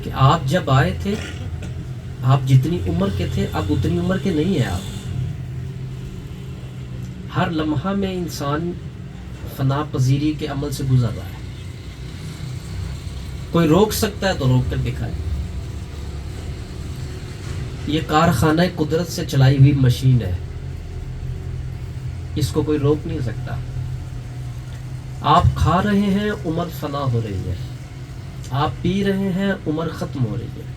کہ آپ جب آئے تھے آپ جتنی عمر کے تھے اب اتنی عمر کے نہیں ہیں آپ. ہر لمحہ میں انسان فنا پذیری کے عمل سے گزر رہا ہے. کوئی روک سکتا ہے تو روک کر دکھائے. یہ کارخانہ قدرت سے چلائی ہوئی مشین ہے, اس کو کوئی روک نہیں سکتا. آپ کھا رہے ہیں عمر فنا ہو رہی ہے, آپ پی رہے ہیں عمر ختم ہو رہی ہے,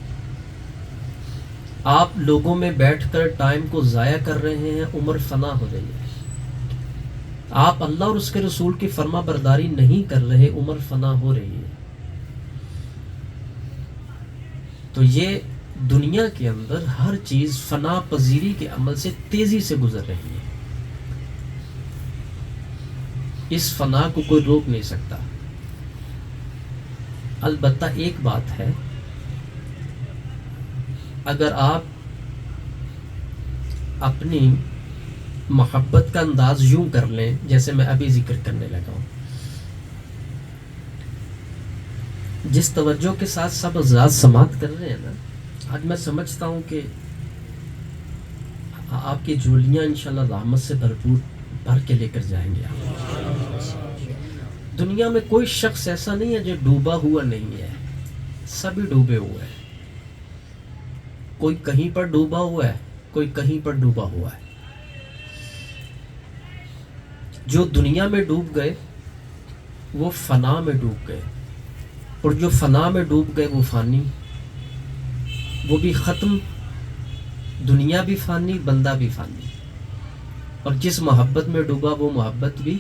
آپ لوگوں میں بیٹھ کر ٹائم کو ضائع کر رہے ہیں عمر فنا ہو رہی ہے, آپ اللہ اور اس کے رسول کی فرما برداری نہیں کر رہے عمر فنا ہو رہی ہے. تو یہ دنیا کے اندر ہر چیز فنا پذیری کے عمل سے تیزی سے گزر رہی ہے. اس فنا کو کوئی روک نہیں سکتا. البتہ ایک بات ہے, اگر آپ اپنی محبت کا انداز یوں کر لیں جیسے میں ابھی ذکر کرنے لگا ہوں, جس توجہ کے ساتھ سب حضرات سماعت کر رہے ہیں نا, آج میں سمجھتا ہوں کہ آپ کی جھولیاں انشاءاللہ رحمت سے بھر کے لے کر جائیں گے. دنیا میں کوئی شخص ایسا نہیں ہے جو ڈوبا ہوا نہیں ہے, سبھی ڈوبے ہوئے ہیں. کوئی کہیں پر ڈوبا ہوا ہے, کوئی کہیں پر ڈوبا ہوا ہے. جو دنیا میں ڈوب گئے وہ فنا میں ڈوب گئے, اور جو فنا میں ڈوب گئے وہ فانی, وہ بھی ختم. دنیا بھی فانی, بندہ بھی فانی, اور جس محبت میں ڈوبا وہ محبت بھی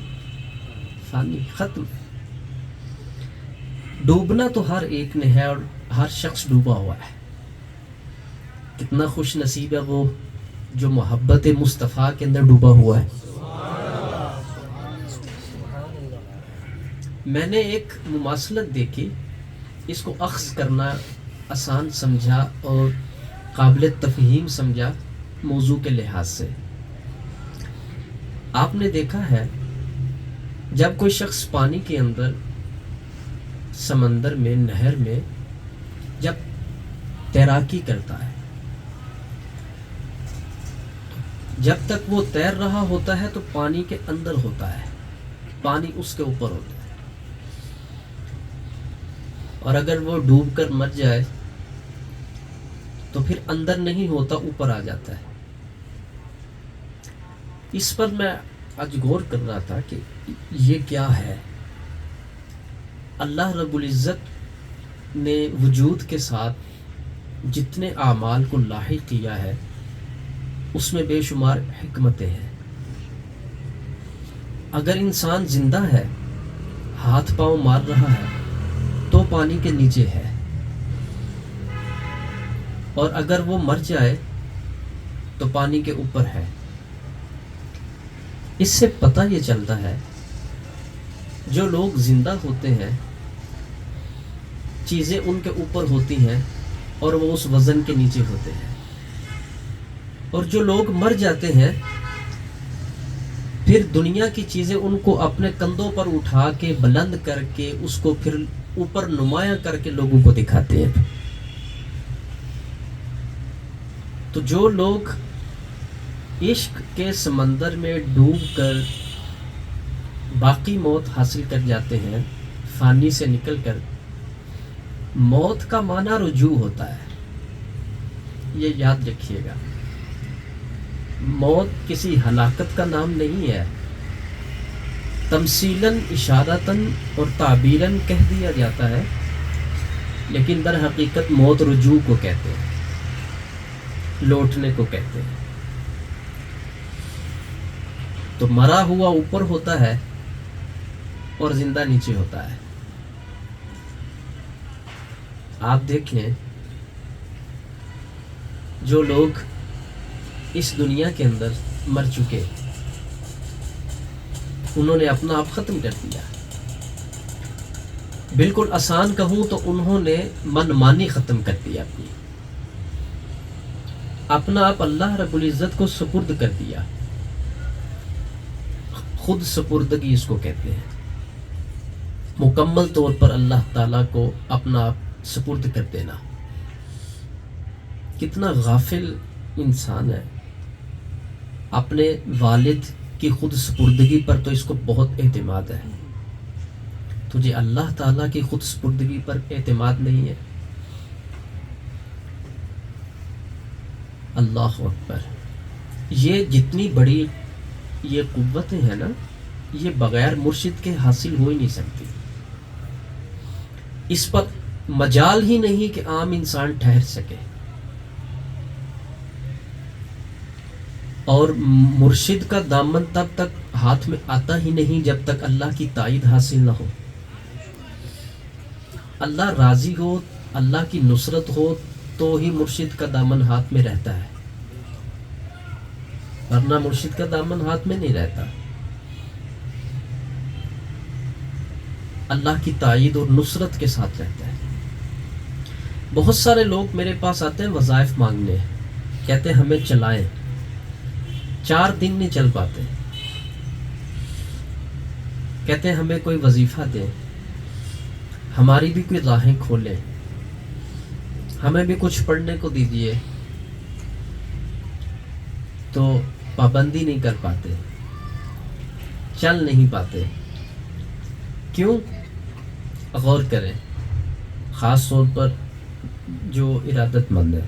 فانی, ختم. ڈوبنا تو ہر ایک نے ہے اور ہر شخص ڈوبا ہوا ہے. کتنا خوش نصیب ہے وہ جو محبت مصطفیٰ کے اندر ڈوبا ہوا ہے. میں نے ایک مماثلت دیکھی, اس کو اخذ کرنا آسان سمجھا اور قابل تفہیم سمجھا موضوع کے لحاظ سے. آپ نے دیکھا ہے جب کوئی شخص پانی کے اندر, سمندر میں, نہر میں جب تیراکی کرتا ہے, جب تک وہ تیر رہا ہوتا ہے تو پانی کے اندر ہوتا ہے, پانی اس کے اوپر ہوتا ہے, اور اگر وہ ڈوب کر مر جائے تو پھر اندر نہیں ہوتا, اوپر آ جاتا ہے. اس پر میں آج غور کر رہا تھا کہ یہ کیا ہے. اللہ رب العزت نے وجود کے ساتھ جتنے اعمال کو لاحق کیا ہے اس میں بے شمار حکمتیں ہیں. اگر انسان زندہ ہے, ہاتھ پاؤں مار رہا ہے تو پانی کے نیچے ہے, اور اگر وہ مر جائے تو پانی کے اوپر ہے. اس سے پتہ یہ چلتا ہے جو لوگ زندہ ہوتے ہیں چیزیں ان کے اوپر ہوتی ہیں اور وہ اس وزن کے نیچے ہوتے ہیں, اور جو لوگ مر جاتے ہیں پھر دنیا کی چیزیں ان کو اپنے کندھوں پر اٹھا کے بلند کر کے اس کو پھر اوپر نمایاں کر کے لوگوں کو دکھاتے ہیں. تو جو لوگ عشق کے سمندر میں ڈوب کر باقی موت حاصل کر جاتے ہیں, فانی سے نکل کر, موت کا معنی رجوع ہوتا ہے, یہ یاد رکھیے گا. موت کسی ہلاکت کا نام نہیں ہے. تمثیلاً, اشارتاً اور تعبیراً کہہ دیا جاتا ہے, لیکن در حقیقت موت رجوع کو کہتے ہیں, لوٹنے کو کہتے ہیں. تو مرا ہوا اوپر ہوتا ہے اور زندہ نیچے ہوتا ہے. آپ دیکھیں جو لوگ اس دنیا کے اندر مر چکے انہوں نے اپنا آپ ختم کر دیا. بالکل آسان کہوں تو انہوں نے من مانی ختم کر دیا, اپنا آپ اللہ رب العزت کو سپرد کر دیا. خود سپردگی اس کو کہتے ہیں, مکمل طور پر اللہ تعالیٰ کو اپنا آپ سپرد کر دینا. کتنا غافل انسان ہے. اپنے والد کی خود سپردگی پر تو اس کو بہت اعتماد ہے، تجھے اللہ تعالیٰ کی خود سپردگی پر اعتماد نہیں ہے. اللہ اکبر. یہ جتنی بڑی یہ قوتیں ہیں نا، یہ بغیر مرشد کے حاصل ہو ہی نہیں سکتی. اس پر مجال ہی نہیں کہ عام انسان ٹھہر سکے. اور مرشد کا دامن تب تک ہاتھ میں آتا ہی نہیں جب تک اللہ کی تائید حاصل نہ ہو. اللہ راضی ہو، اللہ کی نصرت ہو تو ہی مرشد کا دامن ہاتھ میں رہتا ہے، ورنہ مرشد کا دامن ہاتھ میں نہیں رہتا. اللہ کی تائید اور نصرت کے ساتھ رہتا ہے. بہت سارے لوگ میرے پاس آتے ہیں وظائف مانگنے، کہتے ہیں ہمیں چلائیں. 4 دن نہیں چل پاتے. کہتے ہیں ہمیں کوئی وظیفہ دیں، ہماری بھی کوئی راہیں کھولیں، ہمیں بھی کچھ پڑھنے کو دیجیے. تو پابندی نہیں کر پاتے، چل نہیں پاتے. کیوں؟ غور کریں، خاص طور پر جو ارادت مند ہے.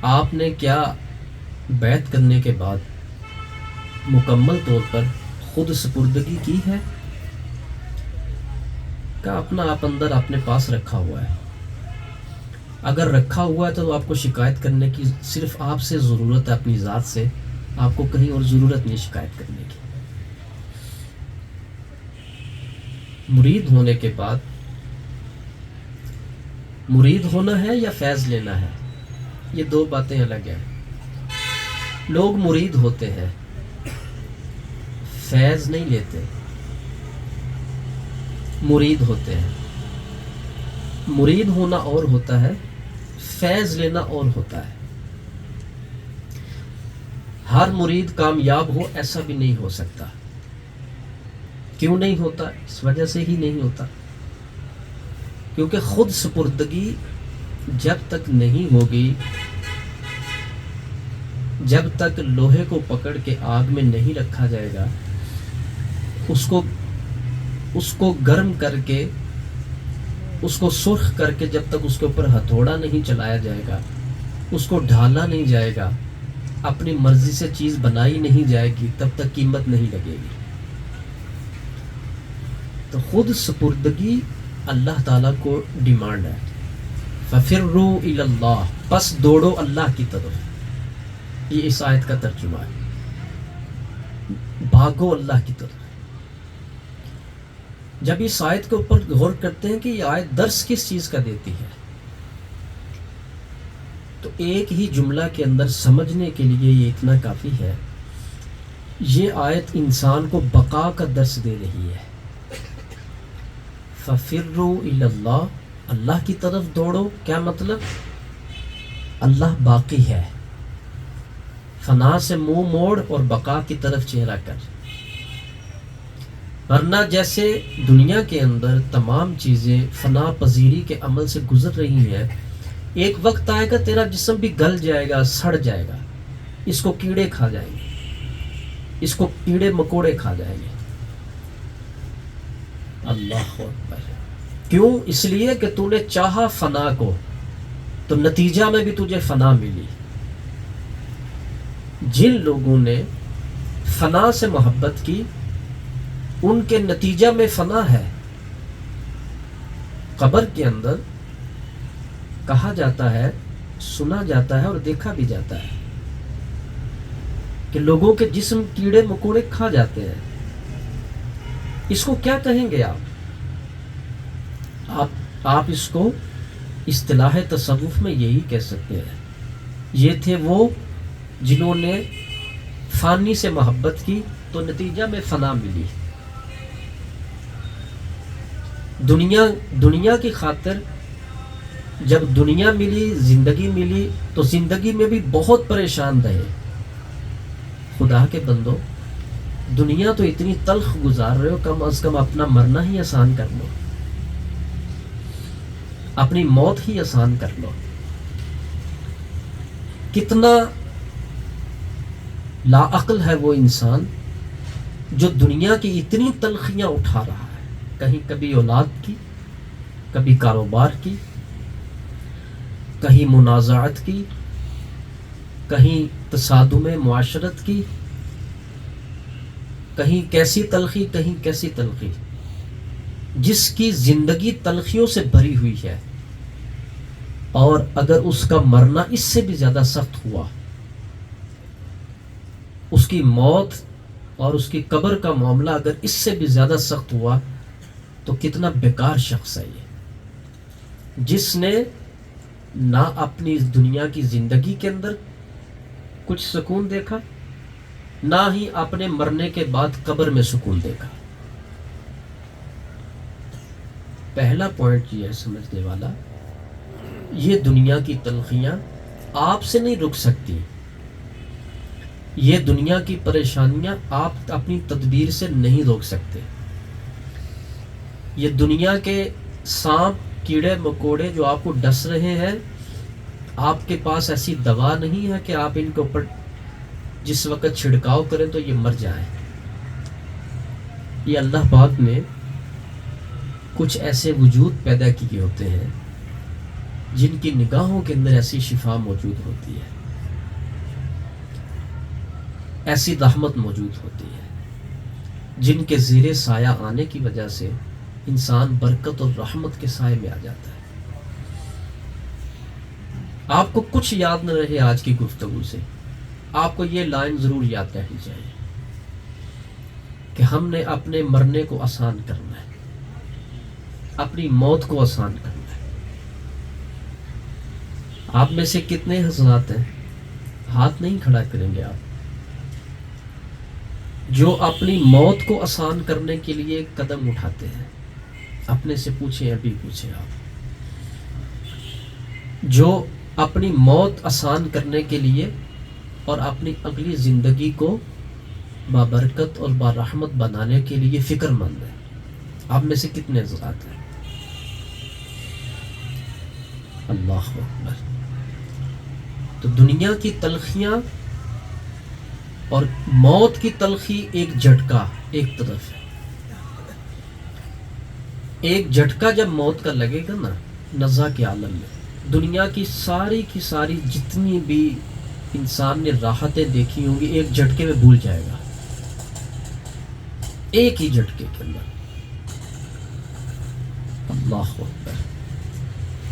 آپ نے کیا بیعت کرنے کے بعد مکمل طور پر خود سپردگی کی ہے؟ کا اپنا آپ اندر اپنے پاس رکھا ہوا ہے؟ اگر رکھا ہوا ہے تو آپ کو شکایت کرنے کی صرف آپ سے ضرورت ہے، اپنی ذات سے. آپ کو کہیں اور ضرورت نہیں شکایت کرنے کی. مرید ہونے کے بعد، مرید ہونا ہے یا فیض لینا ہے، یہ 2 باتیں الگ ہیں. لوگ مرید ہوتے ہیں، فیض نہیں لیتے. مرید ہوتے ہیں. مرید ہونا اور ہوتا ہے، فیض لینا اور ہوتا ہے. ہر مرید کامیاب ہو ایسا بھی نہیں ہو سکتا. کیوں نہیں ہوتا؟ اس وجہ سے ہی نہیں ہوتا کیونکہ خود سپردگی جب تک نہیں ہوگی، جب تک لوہے کو پکڑ کے آگ میں نہیں رکھا جائے گا، اس کو گرم کر کے، اس کو سرخ کر کے جب تک اس کے اوپر ہتھوڑا نہیں چلایا جائے گا، اس کو ڈھالا نہیں جائے گا، اپنی مرضی سے چیز بنائی نہیں جائے گی، تب تک قیمت نہیں لگے گی. تو خود سپردگی اللہ تعالیٰ کو ڈیمانڈ ہے. فَفِرُّوا إِلَى اللَّهِ، پس دوڑو اللہ کی طرف. یہ اس آیت کا ترجمہ ہے، بھاگو اللہ کی طرف. جب اس آیت کے اوپر غور کرتے ہیں کہ یہ آیت درس کس چیز کا دیتی ہے، تو ایک ہی جملہ کے اندر سمجھنے کے لیے یہ اتنا کافی ہے. یہ آیت انسان کو بقا کا درس دے رہی ہے. فَفِرُّوا إِلَى اللَّهِ، اللہ کی طرف دوڑو. کیا مطلب؟ اللہ باقی ہے، فنا سے منہ موڑ اور بقا کی طرف چہرہ کر. ورنہ جیسے دنیا کے اندر تمام چیزیں فنا پذیری کے عمل سے گزر رہی ہیں، ایک وقت آئے گا تیرا جسم بھی گل جائے گا، سڑ جائے گا، اس کو کیڑے کھا جائیں گے، اس کو کیڑے مکوڑے کھا جائیں گے. اللہ اکبر. کیوں؟ اس لیے کہ تو نے چاہا فنا کو، تو نتیجہ میں بھی تجھے فنا ملی. جن لوگوں نے فنا سے محبت کی، ان کے نتیجہ میں فنا ہے. قبر کے اندر کہا جاتا ہے، سنا جاتا ہے اور دیکھا بھی جاتا ہے کہ لوگوں کے جسم کیڑے مکوڑے کھا جاتے ہیں. اس کو کیا کہیں گے آپ اس کو اصطلاح تصوف میں یہی کہہ سکتے ہیں. یہ تھے وہ جنہوں نے فانی سے محبت کی تو نتیجہ میں فنا ملی. دنیا کی خاطر جب دنیا ملی، زندگی ملی، تو زندگی میں بھی بہت پریشان رہے. خدا کے بندو، دنیا تو اتنی تلخ گزار رہے ہو، کم از کم اپنا مرنا ہی آسان کر لو. اپنی موت ہی آسان کر لو. کتنا لا عقل ہے وہ انسان جو دنیا کی اتنی تلخیاں اٹھا رہا ہے، کہیں کبھی اولاد کی، کبھی کاروبار کی، کہیں منازعت کی، کہیں تصادم معاشرت کی، کہیں کیسی تلخی کہیں کیسی تلخی، جس کی زندگی تلخیوں سے بھری ہوئی ہے. اور اگر اس کا مرنا اس سے بھی زیادہ سخت ہوا، اس کی موت اور اس کی قبر کا معاملہ اگر اس سے بھی زیادہ سخت ہوا تو کتنا بیکار شخص ہے یہ، جس نے نہ اپنی اس دنیا کی زندگی کے اندر کچھ سکون دیکھا، نہ ہی اپنے مرنے کے بعد قبر میں سکون دیکھا. پہلا پوائنٹ یہ ہے سمجھنے والا، یہ دنیا کی تلخیاں آپ سے نہیں رک سکتی، یہ دنیا کی پریشانیاں آپ اپنی تدبیر سے نہیں روک سکتے. یہ دنیا کے سانپ کیڑے مکوڑے جو آپ کو ڈس رہے ہیں، آپ کے پاس ایسی دوا نہیں ہے کہ آپ ان کے اوپر جس وقت چھڑکاؤ کریں تو یہ مر جائیں. یہ اللہ پاک نے کچھ ایسے وجود پیدا کیے ہوتے ہیں جن کی نگاہوں کے اندر ایسی شفا موجود ہوتی ہے، ایسی رحمت موجود ہوتی ہے، جن کے زیر سایہ آنے کی وجہ سے انسان برکت اور رحمت کے سائے میں آ جاتا ہے. آپ کو کچھ یاد نہ رہے آج کی گفتگو سے، آپ کو یہ لائن ضرور یاد رہنی چاہیے کہ ہم نے اپنے مرنے کو آسان کرنا ہے، اپنی موت کو آسان کرنا ہے. آپ میں سے کتنے حضرات ہیں، ہاتھ نہیں کھڑا کریں گے آپ، جو اپنی موت کو آسان کرنے کے لیے قدم اٹھاتے ہیں؟ اپنے سے پوچھیں، ابھی پوچھیں آپ، جو اپنی موت آسان کرنے کے لیے اور اپنی اگلی زندگی کو بابرکت اور برحمت بنانے کے لیے فکر مند ہے؟ آپ میں سے کتنے حضرات ہیں؟ اللہ اکبر. تو دنیا کی تلخیاں اور موت کی تلخی ایک جھٹکا ایک طرف ہے. ایک جھٹکا جب موت کا لگے گا نا نزا کے عالم میں، دنیا کی ساری جتنی بھی انسان نے راحتیں دیکھی ہوں گی ایک جھٹکے میں بھول جائے گا، ایک ہی جھٹکے کے اندر. اللہ اکبر.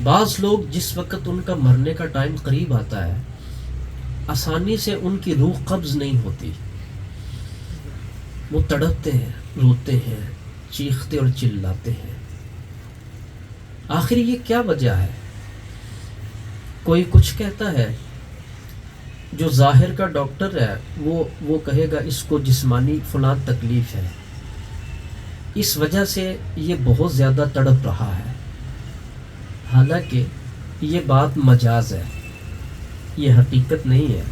بعض لوگ جس وقت ان کا مرنے کا ٹائم قریب آتا ہے، آسانی سے ان کی روح قبض نہیں ہوتی، وہ تڑپتے ہیں، روتے ہیں، چیختے اور چلاتے ہیں. آخر یہ کیا وجہ ہے؟ کوئی کچھ کہتا ہے، جو ظاہر کا ڈاکٹر ہے وہ کہے گا اس کو جسمانی فلاں تکلیف ہے، اس وجہ سے یہ بہت زیادہ تڑپ رہا ہے. حالانکہ یہ بات مجاز ہے، یہ حقیقت نہیں ہے.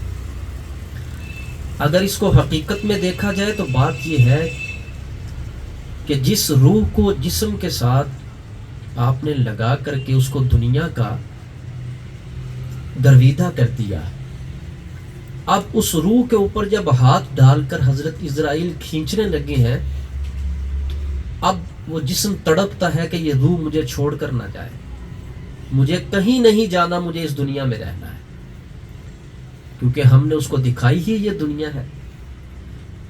اگر اس کو حقیقت میں دیکھا جائے تو بات یہ ہے کہ جس روح کو جسم کے ساتھ آپ نے لگا کر کے اس کو دنیا کا گرویدہ کر دیا، اب اس روح کے اوپر جب ہاتھ ڈال کر حضرت اسرائیل کھینچنے لگے ہیں، اب وہ جسم تڑپتا ہے کہ یہ روح مجھے چھوڑ کر نہ جائے، مجھے کہیں نہیں جانا، مجھے اس دنیا میں رہنا ہے. کیونکہ ہم نے اس کو دکھائی ہی یہ دنیا ہے،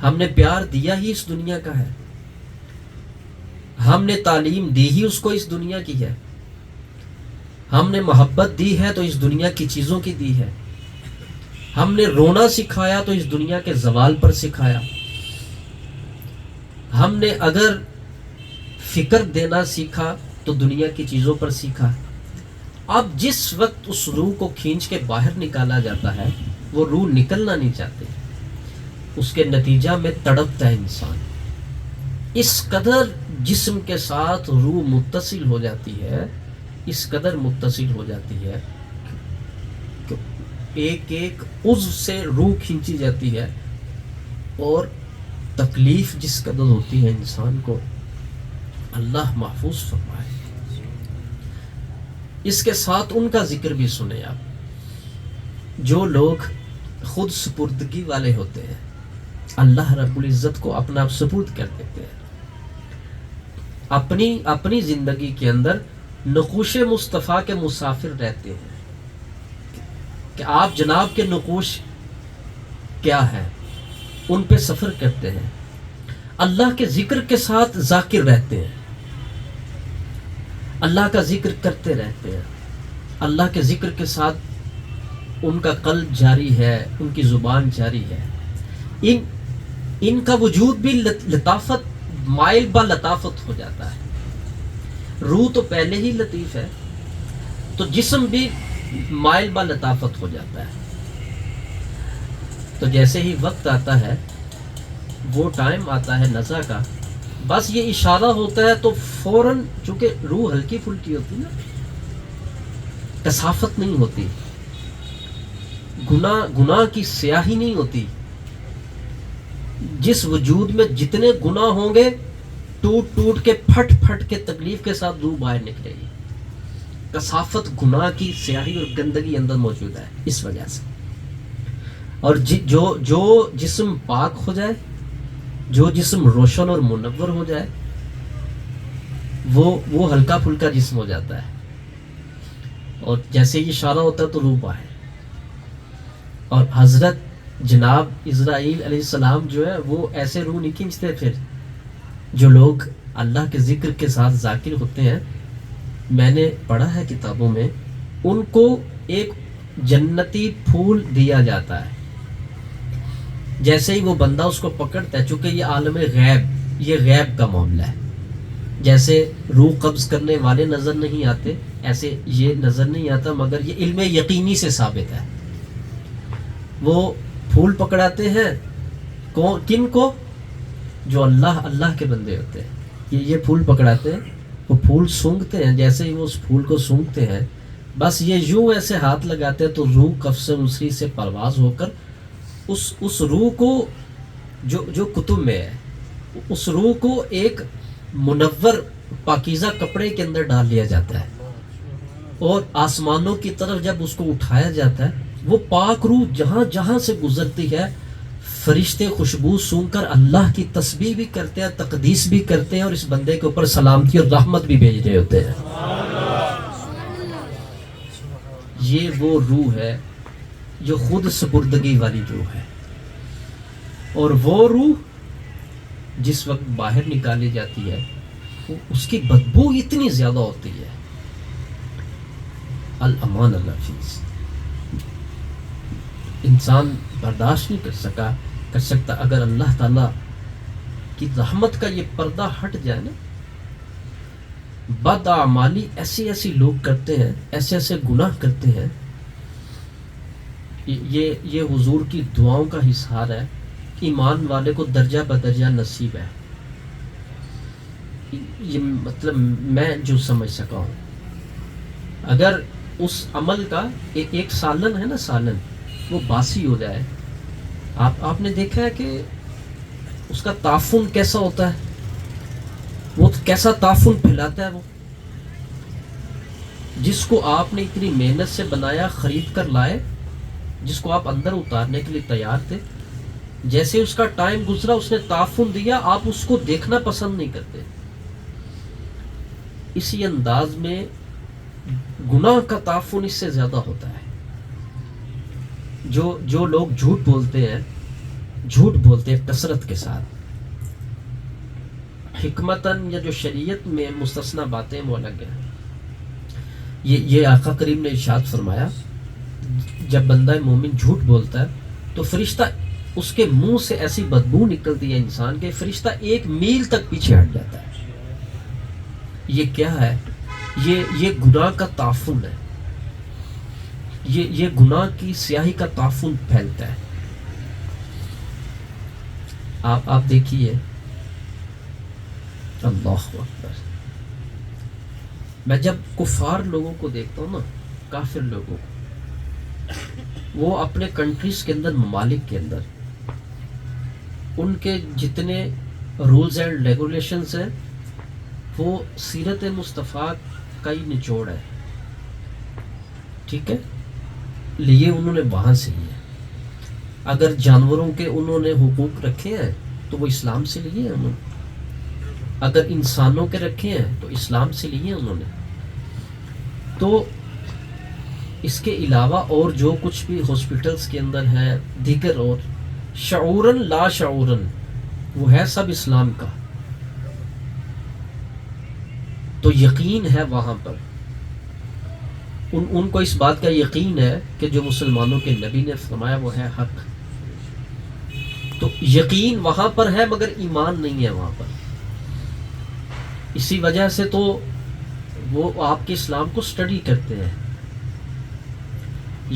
ہم نے پیار دیا ہی اس دنیا کا ہے، ہم نے تعلیم دی ہی اس کو اس دنیا کی ہے، ہم نے محبت دی ہے تو اس دنیا کی چیزوں کی دی ہے، ہم نے رونا سکھایا تو اس دنیا کے زوال پر سکھایا، ہم نے اگر فکر دینا سیکھا تو دنیا کی چیزوں پر سیکھا. اب جس وقت اس روح کو کھینچ کے باہر نکالا جاتا ہے، وہ روح نکلنا نہیں چاہتے، اس کے نتیجہ میں تڑپتا ہے انسان. اس قدر جسم کے ساتھ روح متصل ہو جاتی ہے، اس قدر متصل ہو جاتی ہے کہ ایک ایک عضو سے روح کھینچی جاتی ہے، اور تکلیف جس قدر ہوتی ہے انسان کو، اللہ محفوظ فرمائے. اس کے ساتھ ان کا ذکر بھی سنیں آپ، جو لوگ خود سپردگی والے ہوتے ہیں، اللہ رب العزت کو اپنا آپ سپرد کر دیتے ہیں، اپنی زندگی کے اندر نقوش مصطفیٰ کے مسافر رہتے ہیں کہ آپ جناب کے نقوش کیا ہے، ان پہ سفر کرتے ہیں، اللہ کے ذکر کے ساتھ ذاکر رہتے ہیں، اللہ کا ذکر کرتے رہتے ہیں، اللہ کے ذکر کے ساتھ ان کا قلب جاری ہے، ان کی زبان جاری ہے، ان کا وجود بھی لطافت مائل با لطافت ہو جاتا ہے۔ روح تو پہلے ہی لطیف ہے تو جسم بھی مائل با لطافت ہو جاتا ہے۔ تو جیسے ہی وقت آتا ہے، وہ ٹائم آتا ہے نزا کا، بس یہ اشارہ ہوتا ہے تو فوراً، چونکہ روح ہلکی پھلکی ہوتی نا، کثافت نہیں ہوتی، گناہ کی سیاہی نہیں ہوتی، جس وجود میں جتنے گناہ ہوں گے ٹوٹ کے پھٹ کے تکلیف کے ساتھ روح باہر نکلے گی۔ کثافت، گناہ کی سیاہی اور گندگی اندر موجود ہے، اس وجہ سے۔ اور جو جسم پاک ہو جائے، جو جسم روشن اور منور ہو جائے، وہ ہلکا پھلکا جسم ہو جاتا ہے، اور جیسے ہی اشارہ ہوتا ہے تو روح باہر۔ اور حضرت جناب اسرائیل علیہ السلام جو ہے وہ ایسے روح نہیں کھینچتے، پھر جو لوگ اللہ کے ذکر کے ساتھ ذاکر ہوتے ہیں، میں نے پڑھا ہے کتابوں میں، ان کو ایک جنتی پھول دیا جاتا ہے، جیسے ہی وہ بندہ اس کو پکڑتا ہے، چونکہ یہ عالم غیب، یہ غیب کا معاملہ ہے، جیسے روح قبض کرنے والے نظر نہیں آتے، ایسے یہ نظر نہیں آتا، مگر یہ علم یقینی سے ثابت ہے۔ وہ پھول پکڑاتے ہیں، کن کو؟ جو اللہ کے بندے ہوتے ہیں، یہ پھول پکڑاتے ہیں، وہ پھول سونگھتے ہیں، جیسے ہی وہ اس پھول کو سونگھتے ہیں، بس یہ یوں ایسے ہاتھ لگاتے ہیں تو روح قفس مصری سے پرواز ہو کر اس روح کو جو کتب میں ہے، اس روح کو ایک منور پاکیزہ کپڑے کے اندر ڈال لیا جاتا ہے، اور آسمانوں کی طرف جب اس کو اٹھایا جاتا ہے، وہ پاک روح جہاں جہاں سے گزرتی ہے، فرشتے خوشبو سونگ کر اللہ کی تسبیح بھی کرتے ہیں، تقدیس بھی کرتے ہیں، اور اس بندے کے اوپر سلامتی اور رحمت بھی بھیج رہے ہوتے ہیں۔ یہ وہ روح ہے جو خود سپردگی والی روح ہے، اور وہ روح جس وقت باہر نکالی جاتی ہے، اس کی بدبو اتنی زیادہ ہوتی ہے، الامان النفیس، انسان برداشت نہیں کر سکتا۔ اگر اللہ تعالیٰ کی رحمت کا یہ پردہ ہٹ جائے نا، بد اعمالی ایسی لوگ کرتے ہیں، ایسے گناہ کرتے ہیں، یہ حضور کی دعاؤں کا حصار ہے، ایمان والے کو درجہ بدرجہ نصیب ہے۔ یہ مطلب میں جو سمجھ سکا ہوں، اگر اس عمل کا ایک سالن ہے نا، سالن وہ باسی ہو جائے، آپ نے دیکھا ہے کہ اس کا تعفن کیسا ہوتا ہے، وہ کیسا تعفن پھیلاتا ہے، وہ جس کو آپ نے اتنی محنت سے بنایا، خرید کر لائے، جس کو آپ اندر اتارنے کے لیے تیار تھے، جیسے اس کا ٹائم گزرا، اس نے تعفن دیا، آپ اس کو دیکھنا پسند نہیں کرتے۔ اسی انداز میں گناہ کا تعفن اس سے زیادہ ہوتا ہے۔ جو لوگ جھوٹ بولتے ہیں کثرت کے ساتھ، حکمتاً یا جو شریعت میں مستثنی باتیں وہ الگ ہیں۔ یہ آقا کریم نے ارشاد فرمایا، جب بندہ مومن جھوٹ بولتا ہے تو فرشتہ، اس کے منہ سے ایسی بدبو نکلتی ہے انسان کے، فرشتہ 1 میل تک پیچھے ہٹ جاتا ہے۔ یہ کیا ہے؟ یہ گناہ کا تعفن ہے، یہ گناہ کی سیاہی کا تعفن پھیلتا ہے۔ آپ دیکھیے، اللہ اکبر، میں جب کفار لوگوں کو دیکھتا ہوں نا، کافر لوگوں کو، وہ اپنے کنٹریز کے اندر، ممالک کے اندر، ان کے جتنے رولز اینڈ ریگولیشنز ہیں، وہ سیرت مصطفیٰ کا ہی نچوڑ ہے۔ ٹھیک ہے، لیے انہوں نے وہاں سے لیے. اگر جانوروں کے انہوں نے حقوق رکھے ہیں تو وہ اسلام سے لیے ہیں انہوں نے. اگر انسانوں کے رکھے ہیں تو اسلام سے لیے انہوں نے. تو اس کے علاوہ اور جو کچھ بھی ہاسپٹلس کے اندر ہے دیگر اور شعوراً لا شعوراً وہ ہے سب اسلام کا. تو یقین ہے وہاں پر، ان کو اس بات کا یقین ہے کہ جو مسلمانوں کے نبی نے فرمایا وہ ہے حق. تو یقین وہاں پر ہے مگر ایمان نہیں ہے وہاں پر. اسی وجہ سے تو وہ آپ کے اسلام کو سٹڈی کرتے ہیں.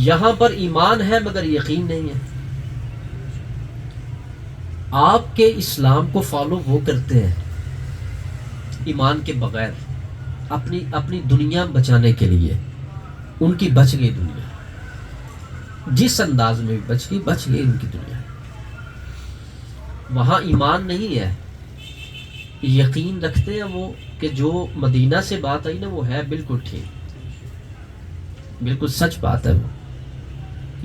یہاں پر ایمان ہے مگر یقین نہیں ہے. آپ کے اسلام کو فالو وہ کرتے ہیں ایمان کے بغیر، اپنی دنیا بچانے کے لیے. ان کی بچ گئی دنیا، جس انداز میں بھی بچ گئی ان کی دنیا. وہاں ایمان نہیں ہے، یقین رکھتے ہیں وہ کہ جو مدینہ سے بات آئی نا وہ ہے بالکل ٹھیک، بالکل سچ بات ہے وہ.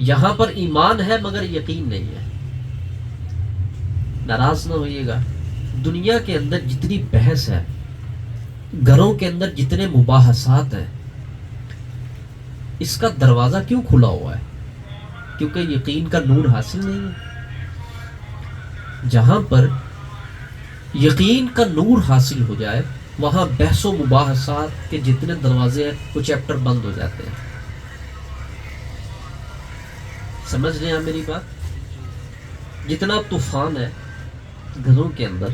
یہاں پر ایمان ہے مگر یقین نہیں ہے. ناراض نہ ہوئیے گا، دنیا کے اندر جتنی بحث ہے، گھروں کے اندر جتنے مباحثات ہیں، اس کا دروازہ کیوں کھلا ہوا ہے؟ کیونکہ یقین کا نور حاصل نہیں ہے. جہاں پر یقین کا نور حاصل ہو جائے وہاں بحث و مباحثات کے جتنے دروازے ہیں وہ چیپٹر بند ہو جاتے ہیں. سمجھ رہے ہیں میری بات؟ جتنا طوفان ہے گھروں کے اندر،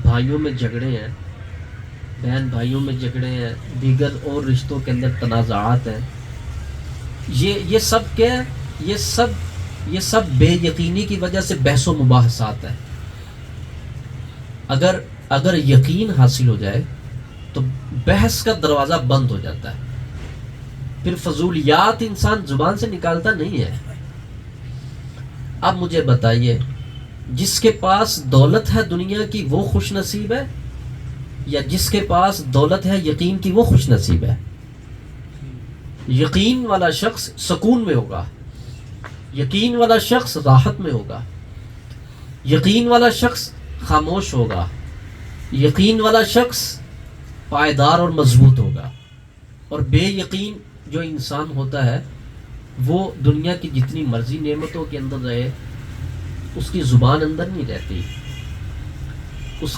بھائیوں میں جھگڑے ہیں، بہن بھائیوں میں جھگڑے ہیں، دیگر اور رشتوں کے اندر تنازعات ہیں، یہ سب کیا ہے؟ یہ سب بے یقینی کی وجہ سے بحث و مباحثات ہیں. اگر یقین حاصل ہو جائے تو بحث کا دروازہ بند ہو جاتا ہے. پھر فضولیات انسان زبان سے نکالتا نہیں ہے. اب مجھے بتائیے، جس کے پاس دولت ہے دنیا کی وہ خوش نصیب ہے یا جس کے پاس دولت ہے یقین کی وہ خوش نصیب ہے؟ یقین والا شخص سکون میں ہوگا، یقین والا شخص راحت میں ہوگا، یقین والا شخص خاموش ہوگا، یقین والا شخص پائیدار اور مضبوط ہوگا. اور بے یقین جو انسان ہوتا ہے وہ دنیا کی جتنی مرضی نعمتوں کے اندر رہے اس کی زبان اندر نہیں رہتی، اس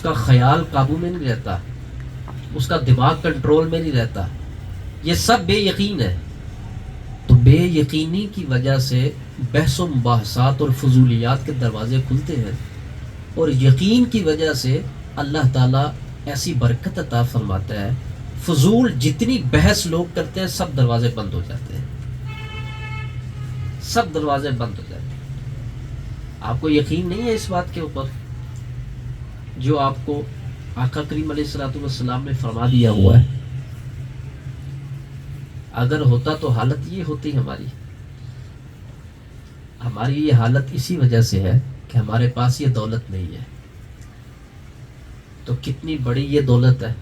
کا خیال قابو میں نہیں رہتا، اس کا دماغ کنٹرول میں نہیں رہتا. یہ سب بے یقین ہے. تو بے یقینی کی وجہ سے بحث و مباحثات اور فضولیات کے دروازے کھلتے ہیں، اور یقین کی وجہ سے اللہ تعالیٰ ایسی برکت عطا فرماتا ہے. فضول جتنی بحث لوگ کرتے ہیں سب دروازے بند ہو جاتے ہیں، سب دروازے بند ہو جاتے ہیں. آپ کو یقین نہیں ہے اس بات کے اوپر جو آپ کو آقا کریم علیہ الصلوۃ والسلام نے فرما دیا ہوا ہے؟ اگر ہوتا تو حالت یہ ہوتی ہماری یہ حالت اسی وجہ سے ہے کہ ہمارے پاس یہ دولت نہیں ہے. تو کتنی بڑی یہ دولت ہے.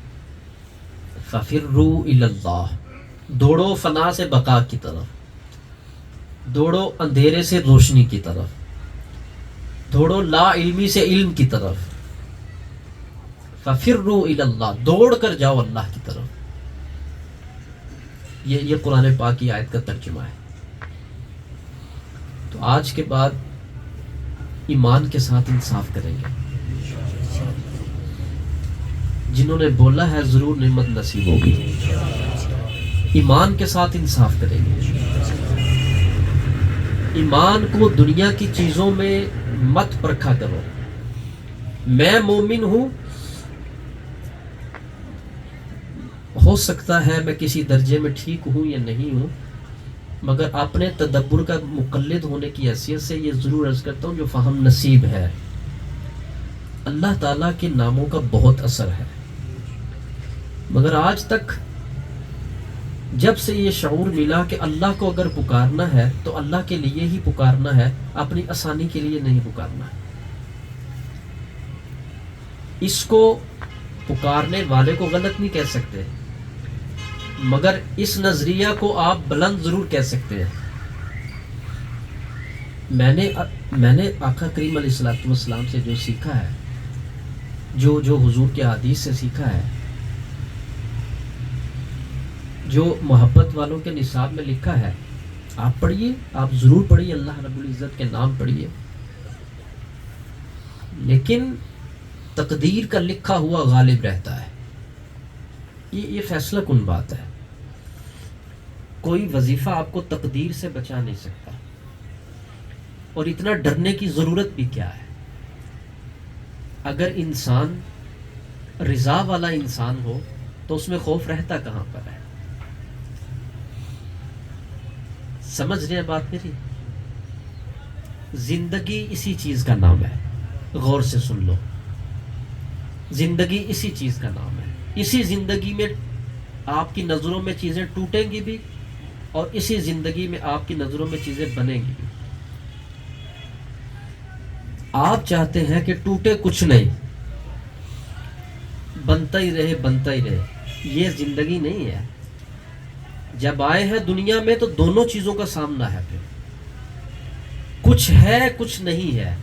فَفِرُّوا إِلَى اللَّهِ، دوڑو فنا سے بقا کی طرف، دوڑو اندھیرے سے روشنی کی طرف، دوڑو لا علمی سے علم کی طرف. فَفِرُّوا إِلَى اللَّهِ، دوڑ کر جاؤ اللہ کی طرف. یہ قرآن پاک کی آیت کا ترجمہ ہے. تو آج کے بعد ایمان کے ساتھ انصاف کریں گے. جنہوں نے بولا ہے ضرور نعمت نصیب ہوگی. ایمان کے ساتھ انصاف کریں گے. ایمان کو دنیا کی چیزوں میں مت پرکھا کرو. میں مومن ہوں، ہو سکتا ہے میں کسی درجے میں ٹھیک ہوں یا نہیں ہوں، مگر اپنے تدبر کا مقلد ہونے کی حیثیت سے یہ ضرور عرض کرتا ہوں جو فہم نصیب ہے. اللہ تعالیٰ کے ناموں کا بہت اثر ہے، مگر آج تک جب سے یہ شعور ملا کہ اللہ کو اگر پکارنا ہے تو اللہ کے لیے ہی پکارنا ہے، اپنی آسانی کے لیے نہیں پکارنا ہے. اس کو پکارنے والے کو غلط نہیں کہہ سکتے، مگر اس نظریہ کو آپ بلند ضرور کہہ سکتے ہیں. میں نے آقا کریم علیہ الصلوۃ والسلام سے جو سیکھا ہے، جو حضور کے حدیث سے سیکھا ہے، جو محبت والوں کے نصاب میں لکھا ہے، آپ پڑھیے، آپ ضرور پڑھیے، اللہ رب العزت کے نام پڑھیے. لیکن تقدیر کا لکھا ہوا غالب رہتا ہے. یہ فیصلہ کن بات ہے. کوئی وظیفہ آپ کو تقدیر سے بچا نہیں سکتا. اور اتنا ڈرنے کی ضرورت بھی کیا ہے؟ اگر انسان رضا والا انسان ہو تو اس میں خوف رہتا کہاں پر ہے؟ سمجھ رہے ہیں بات میری؟ زندگی اسی چیز کا نام ہے. غور سے سن لو. زندگی اسی چیز کا نام ہے. اسی زندگی میں آپ کی نظروں میں چیزیں ٹوٹیں گی بھی، اور اسی زندگی میں آپ کی نظروں میں چیزیں بنیں گی بھی. آپ چاہتے ہیں کہ ٹوٹے کچھ نہیں، بنتا ہی رہے بنتا ہی رہے. یہ زندگی نہیں ہے. جب آئے ہیں دنیا میں تو دونوں چیزوں کا سامنا ہے. پھر کچھ ہے کچھ نہیں ہے،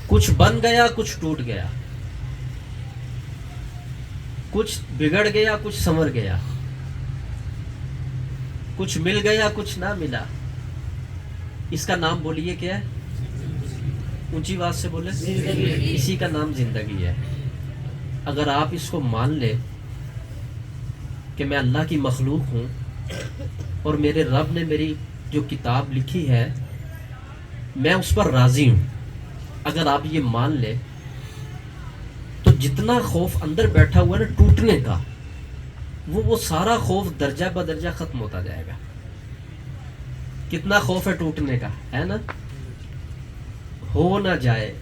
کچھ بن گیا کچھ ٹوٹ گیا، کچھ بگڑ گیا کچھ سنور گیا، کچھ مل گیا کچھ نہ ملا. اس کا نام بولیے کیا ہے؟ اونچی آواز سے بولے. اسی کا نام زندگی ہے. اگر آپ اس کو مان لے کہ میں اللہ کی مخلوق ہوں اور میرے رب نے میری جو کتاب لکھی ہے میں اس پر راضی ہوں، اگر آپ یہ مان لے تو جتنا خوف اندر بیٹھا ہوا ہے نا ٹوٹنے کا، وہ سارا خوف درجہ بدرجہ ختم ہوتا جائے گا. کتنا خوف ہے ٹوٹنے کا، ہے نا؟ ہو نہ جائے،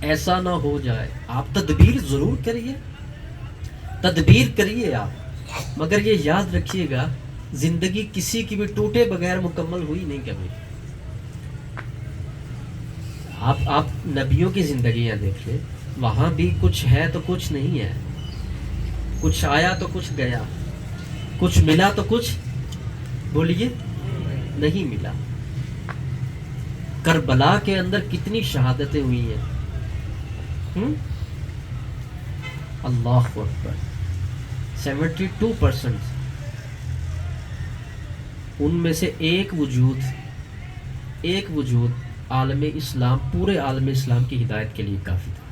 ایسا نہ ہو جائے. آپ تدبیر ضرور کریے، تدبیر کریے آپ، مگر یہ یاد رکھیے گا زندگی کسی کی بھی ٹوٹے بغیر مکمل ہوئی نہیں کبھی. آپ نبیوں کی زندگیاں دیکھ لیں، وہاں بھی کچھ ہے تو کچھ نہیں ہے، کچھ آیا تو کچھ گیا، کچھ ملا تو کچھ بولیے نہیں ملا. کربلا کے اندر کتنی شہادتیں ہوئی ہیں. اللہ اکبر. 72% ان میں سے ایک وجود عالم اسلام، پورے عالم اسلام کی ہدایت کے لیے کافی تھا.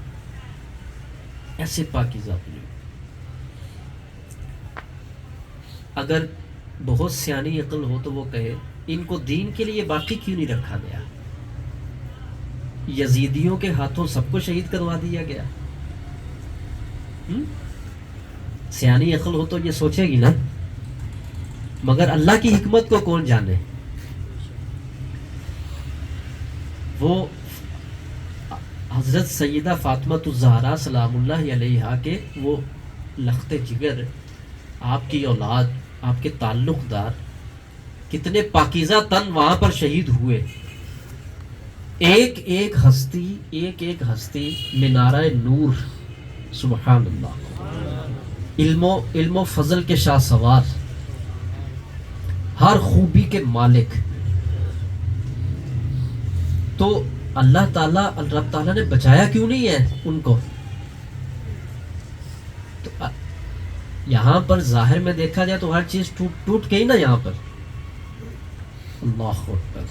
ایسے پاکیزہ بزرگ. اگر بہت سیانی عقل ہو تو وہ کہے ان کو دین کے لیے باقی کیوں نہیں رکھا گیا؟ یزیدیوں کے ہاتھوں سب کو شہید کروا دیا گیا. سیانی عقل ہو تو یہ سوچے گی نا. مگر اللہ کی حکمت کو کون جانے. وہ حضرت سیدہ فاطمہ الزہرا سلام اللہ علیہا کے وہ لخت جگر، آپ کی اولاد، آپ کے تعلق دار، کتنے پاکیزہ تن وہاں پر شہید ہوئے. ایک ایک ہستی منارہ نور. سبحان اللہ. علم و فضل کے شاہ سوار، ہر خوبی کے مالک. تو اللہ تعالیٰ رب تعالیٰ نے بچایا کیوں نہیں ہے ان کو؟ تو یہاں پر ظاہر میں دیکھا جائے تو ہر چیز ٹوٹ گئی نا یہاں پر. اللہ اکبر.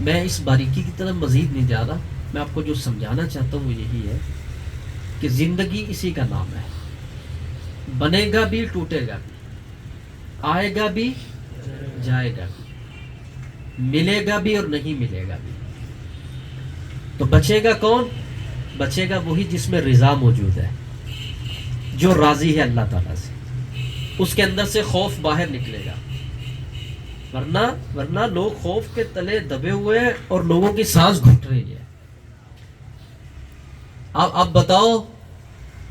میں اس باریکی کی طرف مزید نہیں جا رہا. میں آپ کو جو سمجھانا چاہتا ہوں وہ یہی ہے کہ زندگی اسی کا نام ہے. بنے گا بھی ٹوٹے گا بھی، آئے گا بھی جائے گا بھی، ملے گا بھی اور نہیں ملے گا بھی. تو بچے گا کون؟ بچے گا وہی جس میں رضا موجود ہے، جو راضی ہے اللہ تعالیٰ سے. اس کے اندر سے خوف باہر نکلے گا. ورنہ لوگ خوف کے تلے دبے ہوئے ہیں اور لوگوں کی سانس گھٹ رہی ہے. اب بتاؤ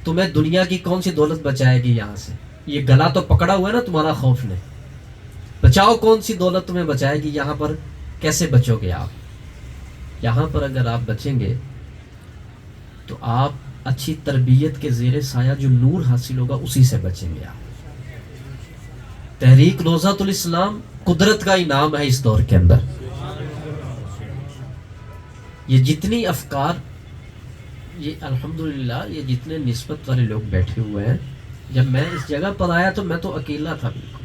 تمہیں دنیا کی کون سی دولت بچائے گی یہاں سے؟ یہ گلا تو پکڑا ہوا ہے نا تمہارا خوف نے. بچاؤ کون سی دولت تمہیں بچائے گی یہاں پر؟ کیسے بچو گے آپ یہاں پر؟ اگر آپ بچیں گے تو آپ اچھی تربیت کے زیر سایہ جو نور حاصل ہوگا اسی سے بچیں گے آپ. تحریک روضۃ الاسلام قدرت کا انعام ہے اس دور کے اندر. یہ جتنی افکار، یہ الحمدللہ یہ جتنے نسبت والے لوگ بیٹھے ہوئے ہیں، جب میں اس جگہ پر آیا تو میں تو اکیلا تھا بالکل.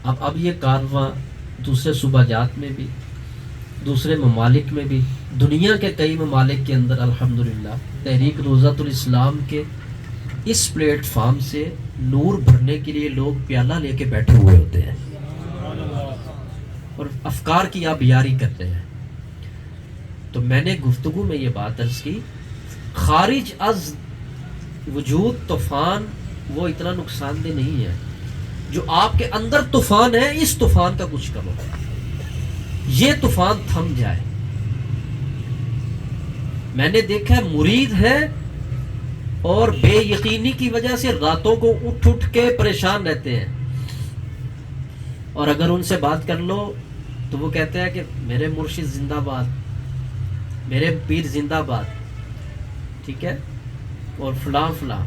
اب یہ کارواں دوسرے صوبہ جات میں بھی، دوسرے ممالک میں بھی، دنیا کے کئی ممالک کے اندر الحمدللہ تحریک روضۃ الاسلام کے اس پلیٹ فارم سے نور بھرنے کے لیے لوگ پیالہ لے کے بیٹھے ہوئے ہوتے ہیں اور افکار کی آبیاری کرتے ہیں. تو میں نے گفتگو میں یہ بات عرض کی، خارج از وجود طوفان وہ اتنا نقصان دہ نہیں ہے، جو آپ کے اندر طوفان ہے اس طوفان کا کچھ کرو، یہ طوفان تھم جائے. میں نے دیکھا مرید ہے اور بے یقینی کی وجہ سے راتوں کو اٹھ اٹھ کے پریشان رہتے ہیں، اور اگر ان سے بات کر لو تو وہ کہتے ہیں کہ میرے مرشد زندہ باد، میرے پیر زندہ باد، ٹھیک ہے، اور فلاں فلاں.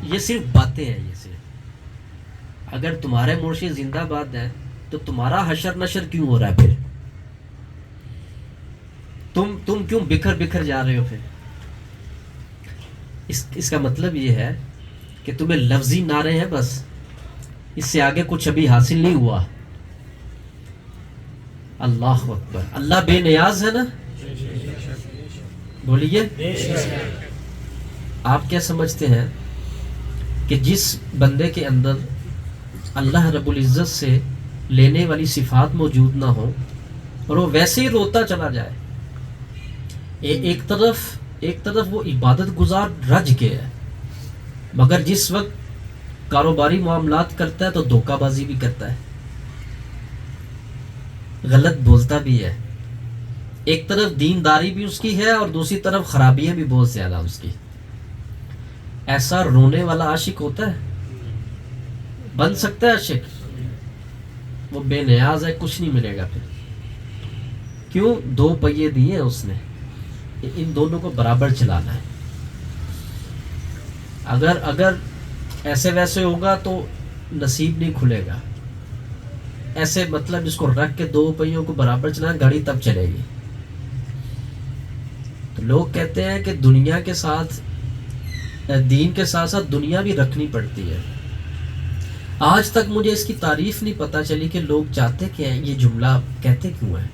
یہ صرف باتیں ہیں. یہ صرف اگر تمہارے مرشد زندہ باد ہیں تو تمہارا حشر نشر کیوں ہو رہا ہے؟ پھر تم کیوں بکھر بکھر جا رہے ہو؟ پھر اس کا مطلب یہ ہے کہ تمہیں لفظی نعرے ہیں بس، اس سے آگے کچھ ابھی حاصل نہیں ہوا. اللہ اکبر. اللہ بے نیاز ہے نا؟ بولیے. آپ کیا سمجھتے ہیں کہ جس بندے کے اندر اللہ رب العزت سے لینے والی صفات موجود نہ ہو اور وہ ویسے ہی روتا چلا جائے، ایک طرف وہ عبادت گزار رج کے ہے، مگر جس وقت کاروباری معاملات کرتا ہے تو دھوکہ بازی بھی کرتا ہے، غلط بولتا بھی ہے. ایک طرف دینداری بھی اس کی ہے اور دوسری طرف خرابیاں بھی بہت زیادہ اس کی. ایسا رونے والا عاشق ہوتا ہے؟ بن سکتا ہے عاشق؟ وہ بے نیاز ہے، کچھ نہیں ملے گا. پھر کیوں؟ 2 پہیے دیے ہیں اس نے، ان دونوں کو برابر چلانا ہے. اگر ایسے ویسے ہوگا تو نصیب نہیں کھلے گا. ایسے مطلب اس کو رکھ کے 2 پہیوں کو برابر چلانا، گاڑی تب چلے گی. تو لوگ کہتے ہیں کہ دنیا کے ساتھ، دین کے ساتھ ساتھ دنیا بھی رکھنی پڑتی ہے. آج تک مجھے اس کی تعریف نہیں پتہ چلی کہ لوگ چاہتے کیا ہیں، یہ جملہ کہتے کیوں ہیں.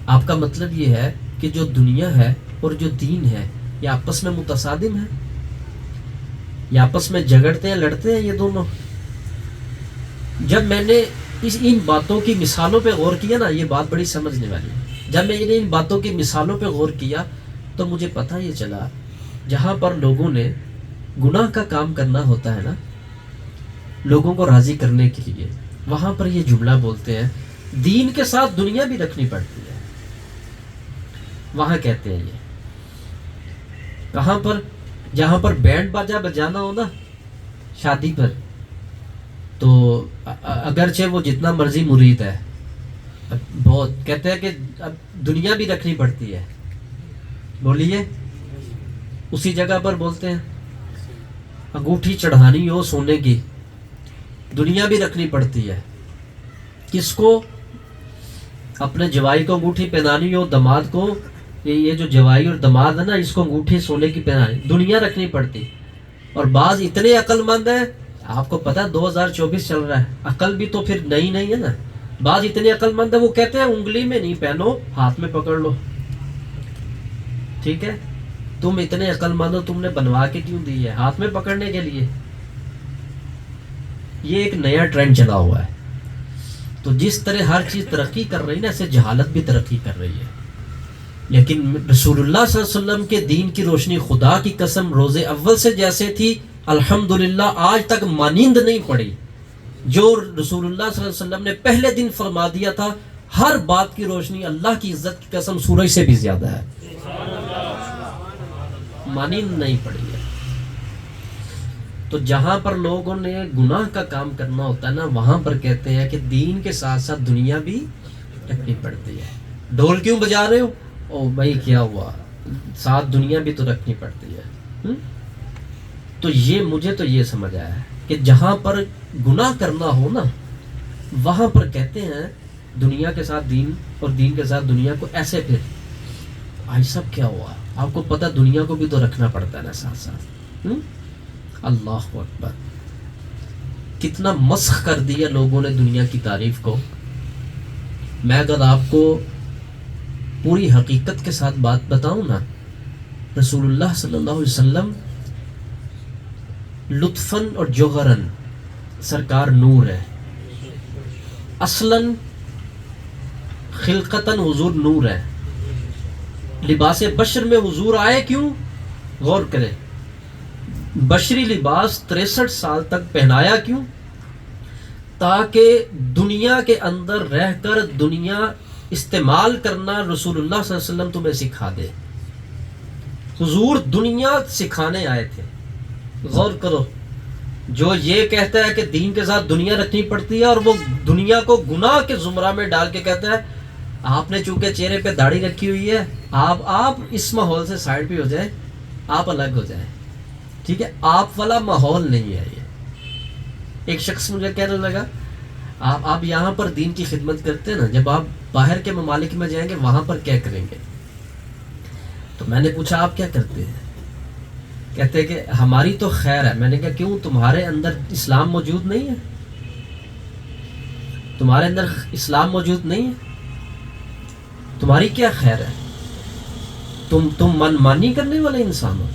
آپ کا مطلب یہ ہے کہ جو دنیا ہے اور جو دین ہے یہ آپس میں متصادم ہے، یہ آپس میں جھگڑتے ہیں، لڑتے ہیں یہ دونوں. جب میں نے ان باتوں کی مثالوں پہ غور کیا نا، یہ بات بڑی سمجھنے والی ہے. جب میں ان باتوں کی مثالوں پہ غور کیا تو مجھے پتہ یہ چلا، جہاں پر لوگوں نے گناہ کا کام کرنا ہوتا ہے نا لوگوں کو راضی کرنے کے لیے، وہاں پر یہ جملہ بولتے ہیں دین کے ساتھ دنیا بھی رکھنی پڑتی ہے. وہاں کہتے ہیں یہ کہاں پر؟ جہاں پر بینڈ باجا بجانا ہو نا شادی پر، تو اگرچہ وہ جتنا مرضی مرید ہے، بہت کہتے ہیں کہ اب دنیا بھی رکھنی پڑتی ہے. بولیے. اسی جگہ پر بولتے ہیں انگوٹھی چڑھانی ہو سونے کی، دنیا بھی رکھنی پڑتی ہے. کس کو؟ اپنے جوائی کو انگوٹھی پہنانی ہو، داماد کو، یہ جو جوائی اور داماد ہے نا اس کو انگوٹھی سونے کی پہنانی، دنیا رکھنی پڑتی. اور بعض اتنے عقل مند ہیں، آپ کو پتہ ہے 2024 چل رہا ہے، عقل بھی تو پھر نئی نہیں ہے نا. بعض اتنے عقل مند ہیں وہ کہتے ہیں انگلی میں نہیں پہنو، ہاتھ میں پکڑ لو. ٹھیک ہے، تم اتنے عقل مند ہو، تم نے بنوا کے کیوں دی ہے؟ ہاتھ میں پکڑنے کے لیے. یہ ایک نیا ٹرینڈ چلا ہوا ہے. تو جس طرح ہر چیز ترقی کر رہی ہے نا، ایسے جہالت بھی ترقی کر رہی ہے. لیکن رسول اللہ صلی اللہ علیہ وسلم کے دین کی روشنی، خدا کی قسم، روز اول سے جیسے تھی الحمدللہ آج تک مانند نہیں پڑی. جو رسول اللہ صلی اللہ علیہ وسلم نے پہلے دن فرما دیا تھا، ہر بات کی روشنی اللہ کی عزت کی قسم سورج سے بھی زیادہ ہے، مانند نہیں پڑی ہے. تو جہاں پر لوگوں نے گناہ کا کام کرنا ہوتا ہے نا، وہاں پر کہتے ہیں کہ دین کے ساتھ ساتھ دنیا بھی رکھنی پڑتی ہے. ڈھول کیوں بجا رہے ہو؟ او بھائی کیا ہوا، ساتھ دنیا بھی تو رکھنی پڑتی ہے. تو یہ مجھے تو یہ سمجھ آیا ہے کہ جہاں پر گناہ کرنا ہو نا وہاں پر کہتے ہیں دنیا کے ساتھ دین اور دین کے ساتھ دنیا کو ایسے پھر بھائی سب کیا ہوا؟ آپ کو پتہ دنیا کو بھی تو رکھنا پڑتا ہے نا ساتھ ساتھ. اللہ اکبر، کتنا مسخ کر دیا لوگوں نے دنیا کی تعریف کو. میں اگر آپ کو پوری حقیقت کے ساتھ بات بتاؤں نا، رسول اللہ صلی اللہ علیہ وسلم لطفاً اور جوہراً سرکار نور ہے، اصلاً خلقتاً حضور نور ہے. لباس بشر میں حضور آئے کیوں؟ غور کریں. بشری لباس 63 سال تک پہنایا کیوں؟ تاکہ دنیا کے اندر رہ کر دنیا استعمال کرنا رسول اللہ صلی اللہ علیہ وسلم تمہیں سکھا دے. حضور دنیا سکھانے آئے تھے. غور کرو، جو یہ کہتا ہے کہ دین کے ساتھ دنیا رکھنی پڑتی ہے اور وہ دنیا کو گناہ کے زمرہ میں ڈال کے کہتا ہے آپ نے چونکہ چہرے پہ داڑھی رکھی ہوئی ہے، آپ اس ماحول سے سائڈ پہ ہو جائیں، آپ الگ ہو جائیں، ٹھیک ہے؟ آپ والا ماحول نہیں ہے یہ. ایک شخص مجھے کہنے لگا آپ یہاں پر دین کی خدمت کرتے ہیں نا، جب آپ باہر کے ممالک میں جائیں گے وہاں پر کیا کریں گے؟ تو میں نے پوچھا آپ کیا کرتے ہیں؟ کہتے ہیں کہ ہماری تو خیر ہے. میں نے کہا کیوں، تمہارے اندر اسلام موجود نہیں ہے؟ تمہارے اندر اسلام موجود نہیں ہے؟ تمہاری کیا خیر ہے؟ تم من مانی کرنے والے انسان ہو،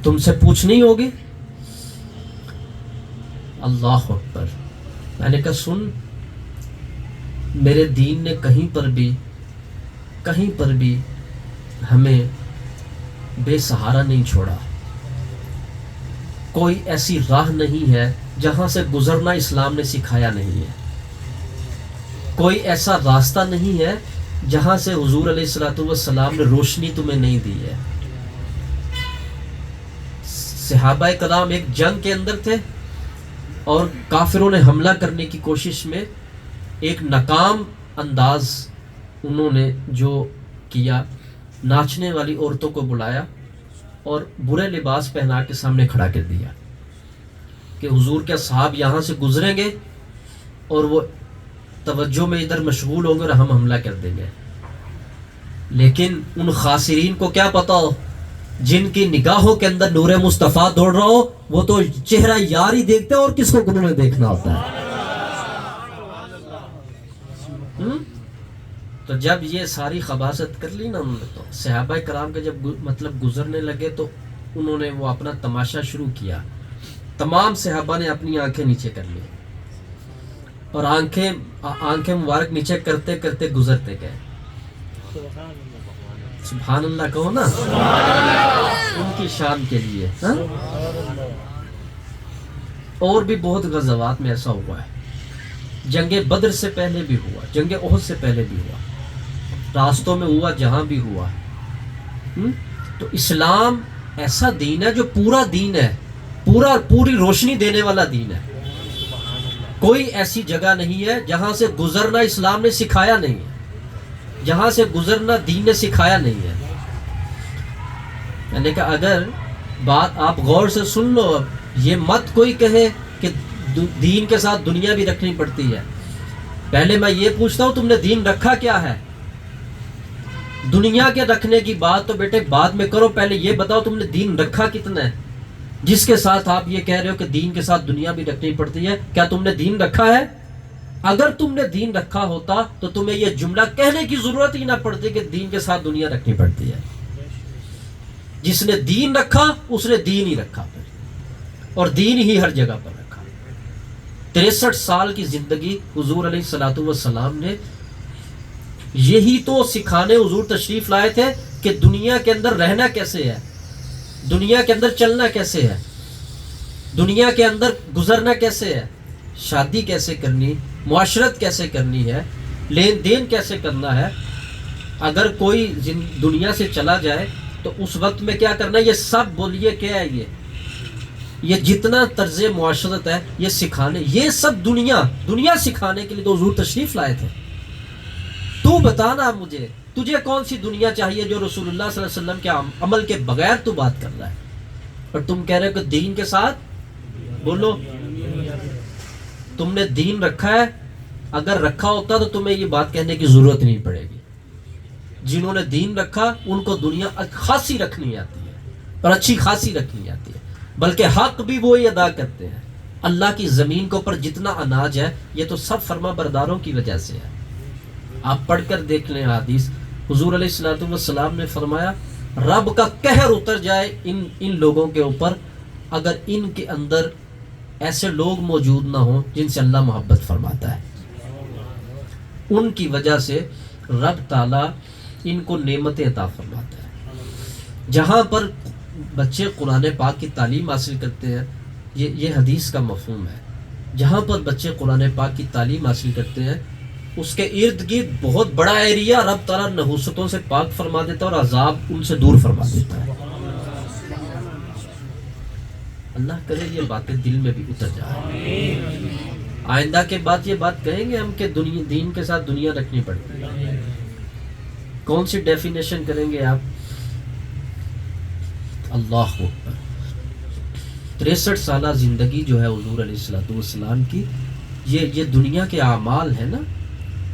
تم سے پوچھنی ہوگی. اللہ اکبر. میں نے کہا سن، میرے دین نے کہیں پر بھی ہمیں بے سہارا نہیں چھوڑا. کوئی ایسی راہ نہیں ہے جہاں سے گزرنا اسلام نے سکھایا نہیں ہے. کوئی ایسا راستہ نہیں ہے جہاں سے حضور علیہ الصلوۃ والسلام نے روشنی تمہیں نہیں دی ہے. صحابہ کرام ایک جنگ کے اندر تھے اور کافروں نے حملہ کرنے کی کوشش میں ایک ناکام انداز انہوں نے جو کیا، ناچنے والی عورتوں کو بلایا اور برے لباس پہنا کے سامنے کھڑا کر دیا کہ حضور کے صحاب یہاں سے گزریں گے اور وہ توجہ میں ادھر مشغول ہوں گے اور ہم حملہ کر دیں گے. لیکن ان خاسرین کو کیا پتا ہو، جن کی نگاہوں کے اندر نور مصطفیٰ دوڑ رہا ہو، وہ تو چہرہ یار ہی دیکھتے ہیں اور کس کو گنوں میں دیکھنا ہوتا ہے. تو جب یہ ساری خباثت کر لی نا انہوں نے، تو صحابہ کرام کے جب مطلب گزرنے لگے تو انہوں نے وہ اپنا تماشا شروع کیا. تمام صحابہ نے اپنی آنکھیں نیچے کر لی اور آنکھیں مبارک نیچے کرتے کرتے گزرتے گئے. سبحان اللہ کہو نا، ان کی شان کے لیے. اور بھی بہت غزوات میں ایسا ہوا ہے. جنگ بدر سے پہلے بھی ہوا، جنگ احد سے پہلے بھی ہوا، راستوں میں ہوا، جہاں بھی ہوا. تو اسلام ایسا دین ہے جو پورا دین ہے، پوری روشنی دینے والا دین ہے. کوئی ایسی جگہ نہیں ہے جہاں سے گزرنا اسلام نے سکھایا نہیں ہے، جہاں سے گزرنا دین نے سکھایا نہیں ہے. میں نے کہا اگر بات آپ غور سے سن لو، یہ مت کوئی کہے کہ دین کے ساتھ دنیا بھی رکھنی پڑتی ہے. پہلے میں یہ پوچھتا ہوں تم نے دین رکھا کیا ہے؟ دنیا کے رکھنے کی بات تو بیٹے بعد میں کرو، پہلے یہ بتاؤ تم نے دین رکھا کتنا ہے، جس کے ساتھ آپ یہ کہہ رہے ہو کہ دین کے ساتھ دنیا بھی رکھنی پڑتی ہے. کیا تم نے دین رکھا ہے؟ اگر تم نے دین رکھا ہوتا تو تمہیں یہ جملہ کہنے کی ضرورت ہی نہ پڑتی کہ دین کے ساتھ دنیا رکھنی پڑتی ہے. جس نے دین رکھا اس نے دین ہی رکھا پھر، اور دین ہی ہر جگہ پر رکھا. 63 سال کی زندگی حضور علیہ الصلوۃ والسلام نے یہی تو سکھانے حضور تشریف لائے تھے کہ دنیا کے اندر رہنا کیسے ہے، دنیا کے اندر چلنا کیسے ہے، دنیا کے اندر گزرنا کیسے ہے، شادی کیسے کرنی، معاشرت کیسے کرنی ہے، لین دین کیسے کرنا ہے. اگر کوئی دنیا سے چلا جائے تو اس وقت میں کیا کرنا ہے، یہ سب بولیے کیا ہے، یہ جتنا طرز معاشرت ہے یہ سکھانے، یہ سب دنیا سکھانے کے لیے تو حضور تشریف لائے تھے. تو بتانا مجھے، تجھے کون سی دنیا چاہیے جو رسول اللہ صلی اللہ علیہ وسلم کے عمل کے بغیر تو بات کر رہا ہے، اور تم کہہ رہے ہو کہ دین کے ساتھ بولو تم نے دین رکھا ہے، اگر رکھا ہوتا تو تمہیں یہ بات کہنے کی ضرورت نہیں پڑے گی. جنہوں نے دین رکھا ان کو دنیا خاصی رکھنی آتی ہے اور اچھی خاصی رکھنی آتی ہے، بلکہ حق بھی وہی ادا کرتے ہیں. اللہ کی زمین کے اوپر جتنا اناج ہے یہ تو سب فرما برداروں کی وجہ سے ہے. آپ پڑھ کر دیکھ لیں حدیث، حضور علیہ الصلوۃ والسلام نے فرمایا رب کا قہر اتر جائے ان لوگوں کے اوپر اگر ان کے اندر ایسے لوگ موجود نہ ہوں جن سے اللہ محبت فرماتا ہے. ان کی وجہ سے رب تعالیٰ ان کو نعمتیں عطا فرماتا ہے. جہاں پر بچے قرآن پاک کی تعلیم حاصل کرتے ہیں، یہ حدیث کا مفہوم ہے، جہاں پر بچے قرآن پاک کی تعلیم حاصل کرتے ہیں اس کے ارد گرد بہت بڑا ایریا رب تعالیٰ نحوستوں سے پاک فرما دیتا ہے اور عذاب ان سے دور فرما دیتا ہے. اللہ کرے یہ باتیں دل میں بھی اتر جائیں. آئندہ کے بعد یہ بات کہیں گے ہم کہ دین کے ساتھ دنیا رکھنی پڑتی ہے. کون سی ڈیفینیشن کریں گے آپ؟ اللہ اکبر. 63 سالہ زندگی جو ہے حضور علیہ الصلوۃ والسلام کی، یہ دنیا کے اعمال ہیں نا،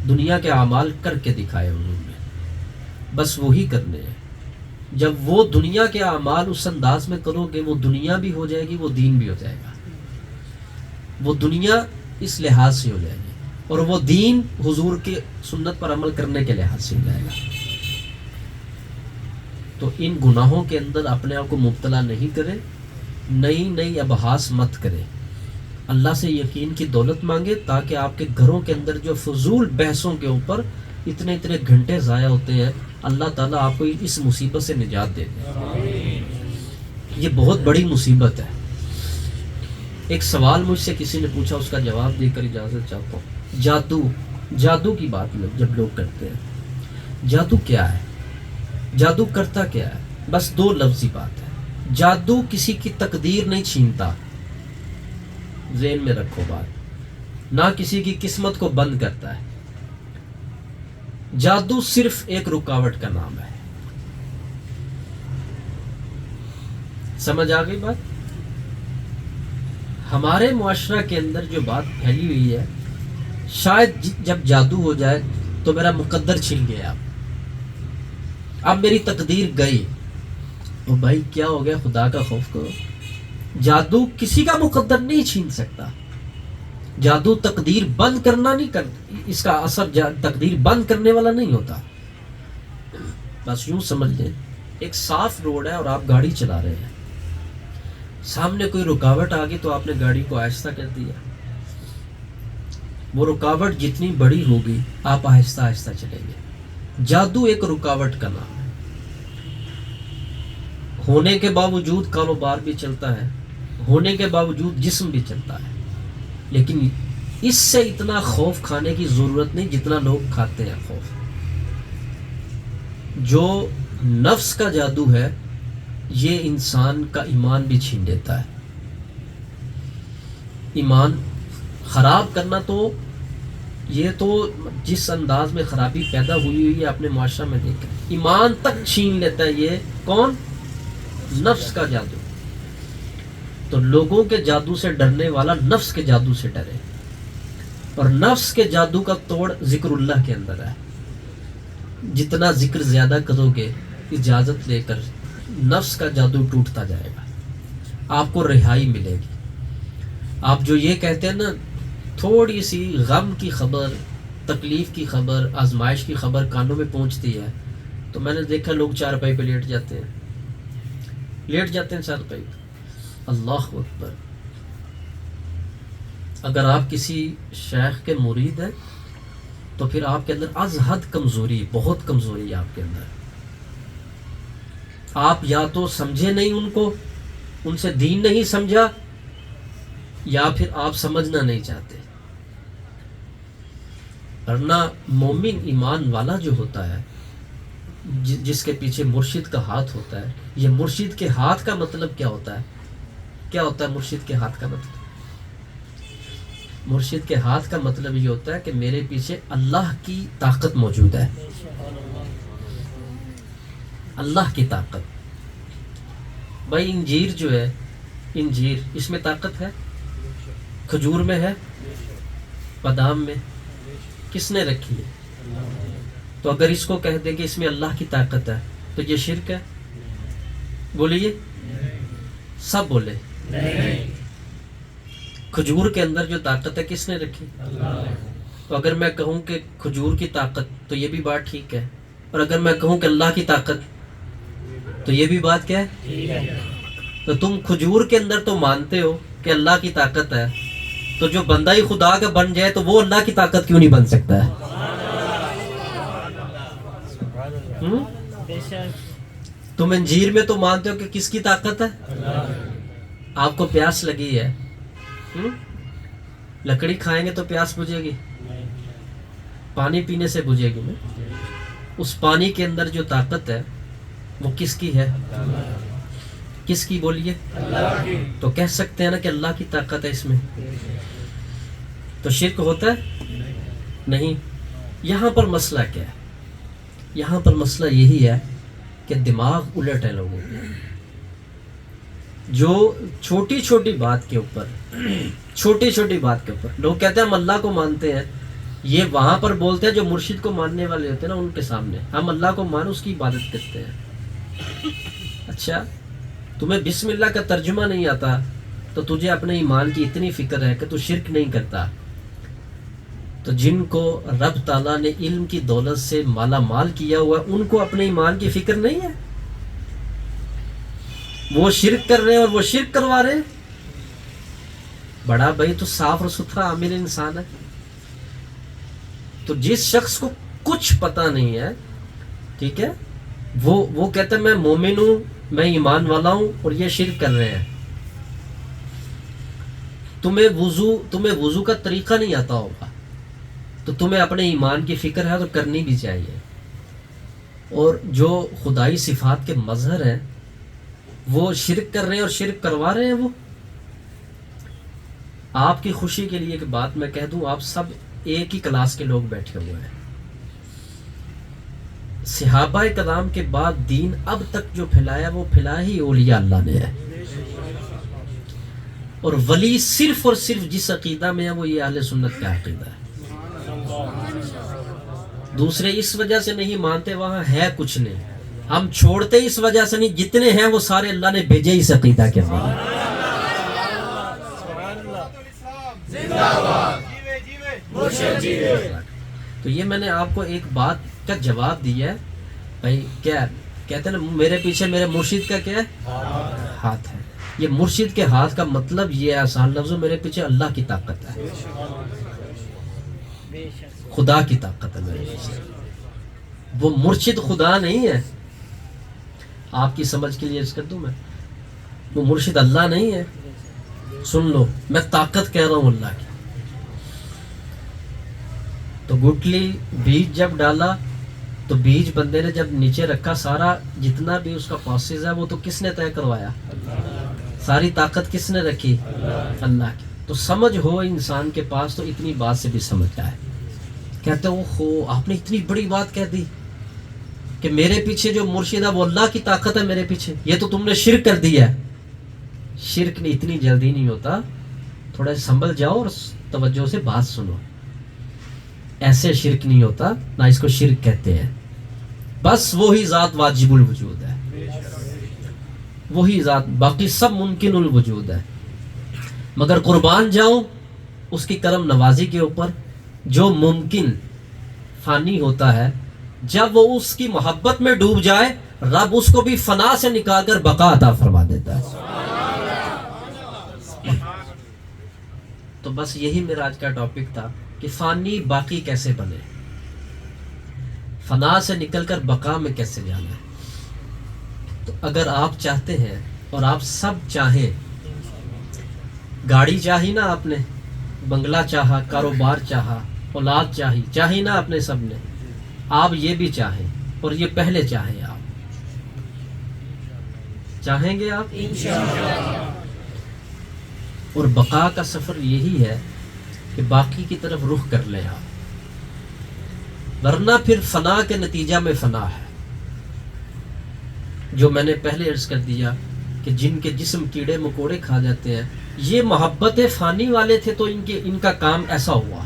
دنیا کے اعمال کر کے دکھائے حضور نے، بس وہی کرنے ہیں. جب وہ دنیا کے اعمال اس انداز میں کرو گے وہ دنیا بھی ہو جائے گی، وہ دین بھی ہو جائے گا. وہ دنیا اس لحاظ سے ہو جائے گی اور وہ دین حضور کی سنت پر عمل کرنے کے لحاظ سے ہو جائے گا. تو ان گناہوں کے اندر اپنے آپ کو مبتلا نہیں کرے، نئی ابحاث مت کرے. اللہ سے یقین کی دولت مانگے تاکہ آپ کے گھروں کے اندر جو فضول بحثوں کے اوپر اتنے گھنٹے ضائع ہوتے ہیں، اللہ تعالیٰ آپ کو اس مصیبت سے نجات دے دے. یہ بہت بڑی مصیبت ہے. ایک سوال مجھ سے کسی نے پوچھا، اس کا جواب دے کر اجازت چاہتا ہوں. جادو کی بات جب لوگ کرتے ہیں، جادو کیا ہے؟ جادو کرتا کیا ہے؟ بس 2 لفظی بات ہے. جادو کسی کی تقدیر نہیں چھینتا، ذہن میں رکھو بات، نہ کسی کی قسمت کو بند کرتا ہے. جادو صرف ایک رکاوٹ کا نام ہے. سمجھ آ گئی بات؟ ہمارے معاشرہ کے اندر جو بات پھیلی ہوئی ہے، شاید جب جادو ہو جائے تو میرا مقدر چھن گیا، اب میری تقدیر گئی. او بھائی کیا ہو گیا، خدا کا خوف کرو. جادو کسی کا مقدر نہیں چھین سکتا. جادو تقدیر بند کرنا نہیں اس کا اثر تقدیر بند کرنے والا نہیں ہوتا. بس یوں سمجھ لیں ایک صاف روڈ ہے اور آپ گاڑی چلا رہے ہیں، سامنے کوئی رکاوٹ آ گئی تو آپ نے گاڑی کو آہستہ کر دیا. وہ رکاوٹ جتنی بڑی ہوگی آپ آہستہ آہستہ چلیں گے. جادو ایک رکاوٹ کا نام ہے. ہونے کے باوجود کاروبار بھی چلتا ہے، ہونے کے باوجود جسم بھی چلتا ہے، لیکن اس سے اتنا خوف کھانے کی ضرورت نہیں جتنا لوگ کھاتے ہیں خوف. جو نفس کا جادو ہے یہ انسان کا ایمان بھی چھین لیتا ہے. ایمان خراب کرنا تو یہ تو جس انداز میں خرابی پیدا ہوئی ہے اپنے معاشرہ میں دیکھیں، ایمان تک چھین لیتا ہے. یہ کون؟ نفس کا جادو. تو لوگوں کے جادو سے ڈرنے والا نفس کے جادو سے ڈرے، اور نفس کے جادو کا توڑ ذکر اللہ کے اندر ہے. جتنا ذکر زیادہ کرو گے اجازت لے کر نفس کا جادو ٹوٹتا جائے گا، آپ کو رہائی ملے گی. آپ جو یہ کہتے ہیں نا تھوڑی سی غم کی خبر، تکلیف کی خبر، آزمائش کی خبر کانوں میں پہنچتی ہے تو میں نے دیکھا لوگ چارپائی پہ لیٹ جاتے ہیں چارپائی پہ. اللہ اکبر. اگر آپ کسی شیخ کے مرید ہیں تو پھر آپ کے اندر از حد کمزوری، بہت کمزوری ہے آپ کے اندر. آپ یا تو سمجھے نہیں ان کو، ان سے دین نہیں سمجھا، یا پھر آپ سمجھنا نہیں چاہتے. ورنہ مومن ایمان والا جو ہوتا ہے، جس کے پیچھے مرشد کا ہاتھ ہوتا ہے، یہ مرشد کے ہاتھ کا مطلب کیا ہوتا ہے؟ کیا ہوتا ہے مرشد کے ہاتھ کا مطلب؟ مرشد کے ہاتھ کا مطلب یہ ہوتا ہے کہ میرے پیچھے اللہ کی طاقت موجود ہے. اللہ کی طاقت. بھائی انجیر جو ہے، انجیر اس میں طاقت ہے؟ کھجور میں ہے، بادام میں، کس نے رکھی ہے؟ تو اگر اس کو کہہ دیں کہ اس میں اللہ کی طاقت ہے تو یہ شرک ہے؟ بولیے، سب بولے کھجور کے اندر جو طاقت ہے کس نے رکھی؟ تو اگر میں کہوں کہ کھجور کی طاقت تو یہ بھی بات ٹھیک ہے، اور اگر میں کہوں کہ اللہ کی طاقت تو یہ بھی بات کیا ہے؟ تو تم کھجور کے اندر تو مانتے ہو کہ اللہ کی طاقت ہے، تو جو بندہ ہی خدا کا بن جائے تو وہ اللہ کی طاقت کیوں نہیں بن سکتا ہے؟ تم انجیر میں تو مانتے ہو کہ کس کی طاقت ہے؟ آپ کو پیاس لگی ہے، لکڑی کھائیں گے تو پیاس بجھے گی؟ پانی پینے سے بجھے گی نا؟ اس پانی کے اندر جو طاقت ہے وہ کس کی ہے؟ کس کی بولیے؟ تو کہہ سکتے ہیں نا کہ اللہ کی طاقت ہے اس میں، تو شرک ہوتا ہے؟ نہیں۔ یہاں پر مسئلہ کیا ہے؟ یہاں پر مسئلہ یہی ہے کہ دماغ الٹ ہے لوگوں کے، جو چھوٹی چھوٹی بات کے اوپر لوگ کہتے ہیں ہم اللہ کو مانتے ہیں، یہ وہاں پر بولتے ہیں جو مرشد کو ماننے والے ہوتے ہیں نا ان کے سامنے، ہم اللہ کو مان اس کی عبادت کرتے ہیں۔ اچھا، تمہیں بسم اللہ کا ترجمہ نہیں آتا تو تجھے اپنے ایمان کی اتنی فکر ہے کہ تو شرک نہیں کرتا، تو جن کو رب تعالیٰ نے علم کی دولت سے مالا مال کیا ہوا ہے ان کو اپنے ایمان کی فکر نہیں ہے؟ وہ شرک کر رہے ہیں اور وہ شرک کروا رہے ہیں۔ بڑا بھائی تو صاف اور ستھرا عامل انسان ہے، تو جس شخص کو کچھ پتہ نہیں ہے، ٹھیک ہے، وہ کہتا ہے میں مومن ہوں، میں ایمان والا ہوں، اور یہ شرک کر رہے ہیں۔ تمہیں وضو کا طریقہ نہیں آتا ہوگا تو تمہیں اپنے ایمان کی فکر ہے تو کرنی بھی چاہیے، اور جو خدائی صفات کے مظہر ہیں وہ شرک کر رہے ہیں اور شرک کروا رہے ہیں۔ وہ آپ کی خوشی کے لیے ایک بات میں کہہ دوں، آپ سب ایک ہی کلاس کے لوگ بیٹھے ہوئے ہیں۔ صحابہ کرام کے بعد دین اب تک جو پھیلایا وہ پھیلایا ہی اولیاء اللہ نے ہے، اور ولی صرف اور صرف جس عقیدہ میں ہے وہ یہ اہل سنت کا عقیدہ ہے۔ دوسرے اس وجہ سے نہیں مانتے، وہاں ہے کچھ نہیں، ہم چھوڑتے اس وجہ سے نہیں، جتنے ہیں وہ سارے اللہ نے بھیجے اس عقیدہ کے اندر۔ تو یہ میں نے آپ کو ایک بات کا جواب دیا ہے بھائی، کیا کہتے ہیں نا میرے پیچھے میرے مرشد کا کیا ہے؟ ہاتھ ہے۔ یہ مرشد کے ہاتھ کا مطلب یہ ہے آسان لفظوں، میرے پیچھے اللہ کی طاقت ہے، خدا کی طاقت ہے میرے پیچھے، وہ مرشد خدا نہیں ہے۔ آپ کی سمجھ کے لیے عرض کر دوں، میں وہ مرشد اللہ نہیں ہے۔ سن لو، میں طاقت کہہ رہا ہوں اللہ کی۔ تو گٹلی بیج جب ڈالا تو بیج بندے نے جب نیچے رکھا، سارا جتنا بھی اس کا پروسیس ہے وہ تو کس نے طے کروایا؟ ساری طاقت کس نے رکھی؟ اللہ کی۔ تو سمجھ ہو انسان کے پاس تو اتنی بات سے بھی سمجھتا ہے، کہتے ہیں اوہ آپ نے اتنی بڑی بات کہہ دی کہ میرے پیچھے جو مرشد ہے وہ اللہ کی طاقت ہے میرے پیچھے، یہ تو تم نے شرک کر دیا ہے۔ شرک نہیں اتنی جلدی نہیں ہوتا، تھوڑا سنبھل جاؤ اور توجہ سے بات سنو۔ ایسے شرک نہیں ہوتا، نہ اس کو شرک کہتے ہیں، بس وہی ذات واجب الوجود ہے، وہی ذات، باقی سب ممکن الوجود ہے۔ مگر قربان جاؤں اس کی کرم نوازی کے اوپر، جو ممکن فانی ہوتا ہے، جب وہ اس کی محبت میں ڈوب جائے رب اس کو بھی فنا سے نکال کر بقا عطا فرما دیتا ہے۔ تو بس یہی میرا آج کا ٹاپک تھا کہ فانی باقی کیسے بنے، فنا سے نکل کر بقا میں کیسے جانا ہے۔ تو اگر آپ چاہتے ہیں اور آپ سب چاہیں، گاڑی چاہی نا آپ نے، بنگلہ چاہا، کاروبار چاہا، اولاد چاہی نا آپ نے سب نے، آپ یہ بھی چاہیں اور یہ پہلے چاہیں، آپ چاہیں گے آپ انشاءاللہ۔ اور بقا کا سفر یہی ہے کہ باقی کی طرف رخ کر لیں آپ، ورنہ پھر فنا کے نتیجہ میں فنا ہے۔ جو میں نے پہلے عرض کر دیا کہ جن کے جسم کیڑے مکوڑے کھا جاتے ہیں یہ محبت فانی والے تھے تو ان کا کام ایسا ہوا.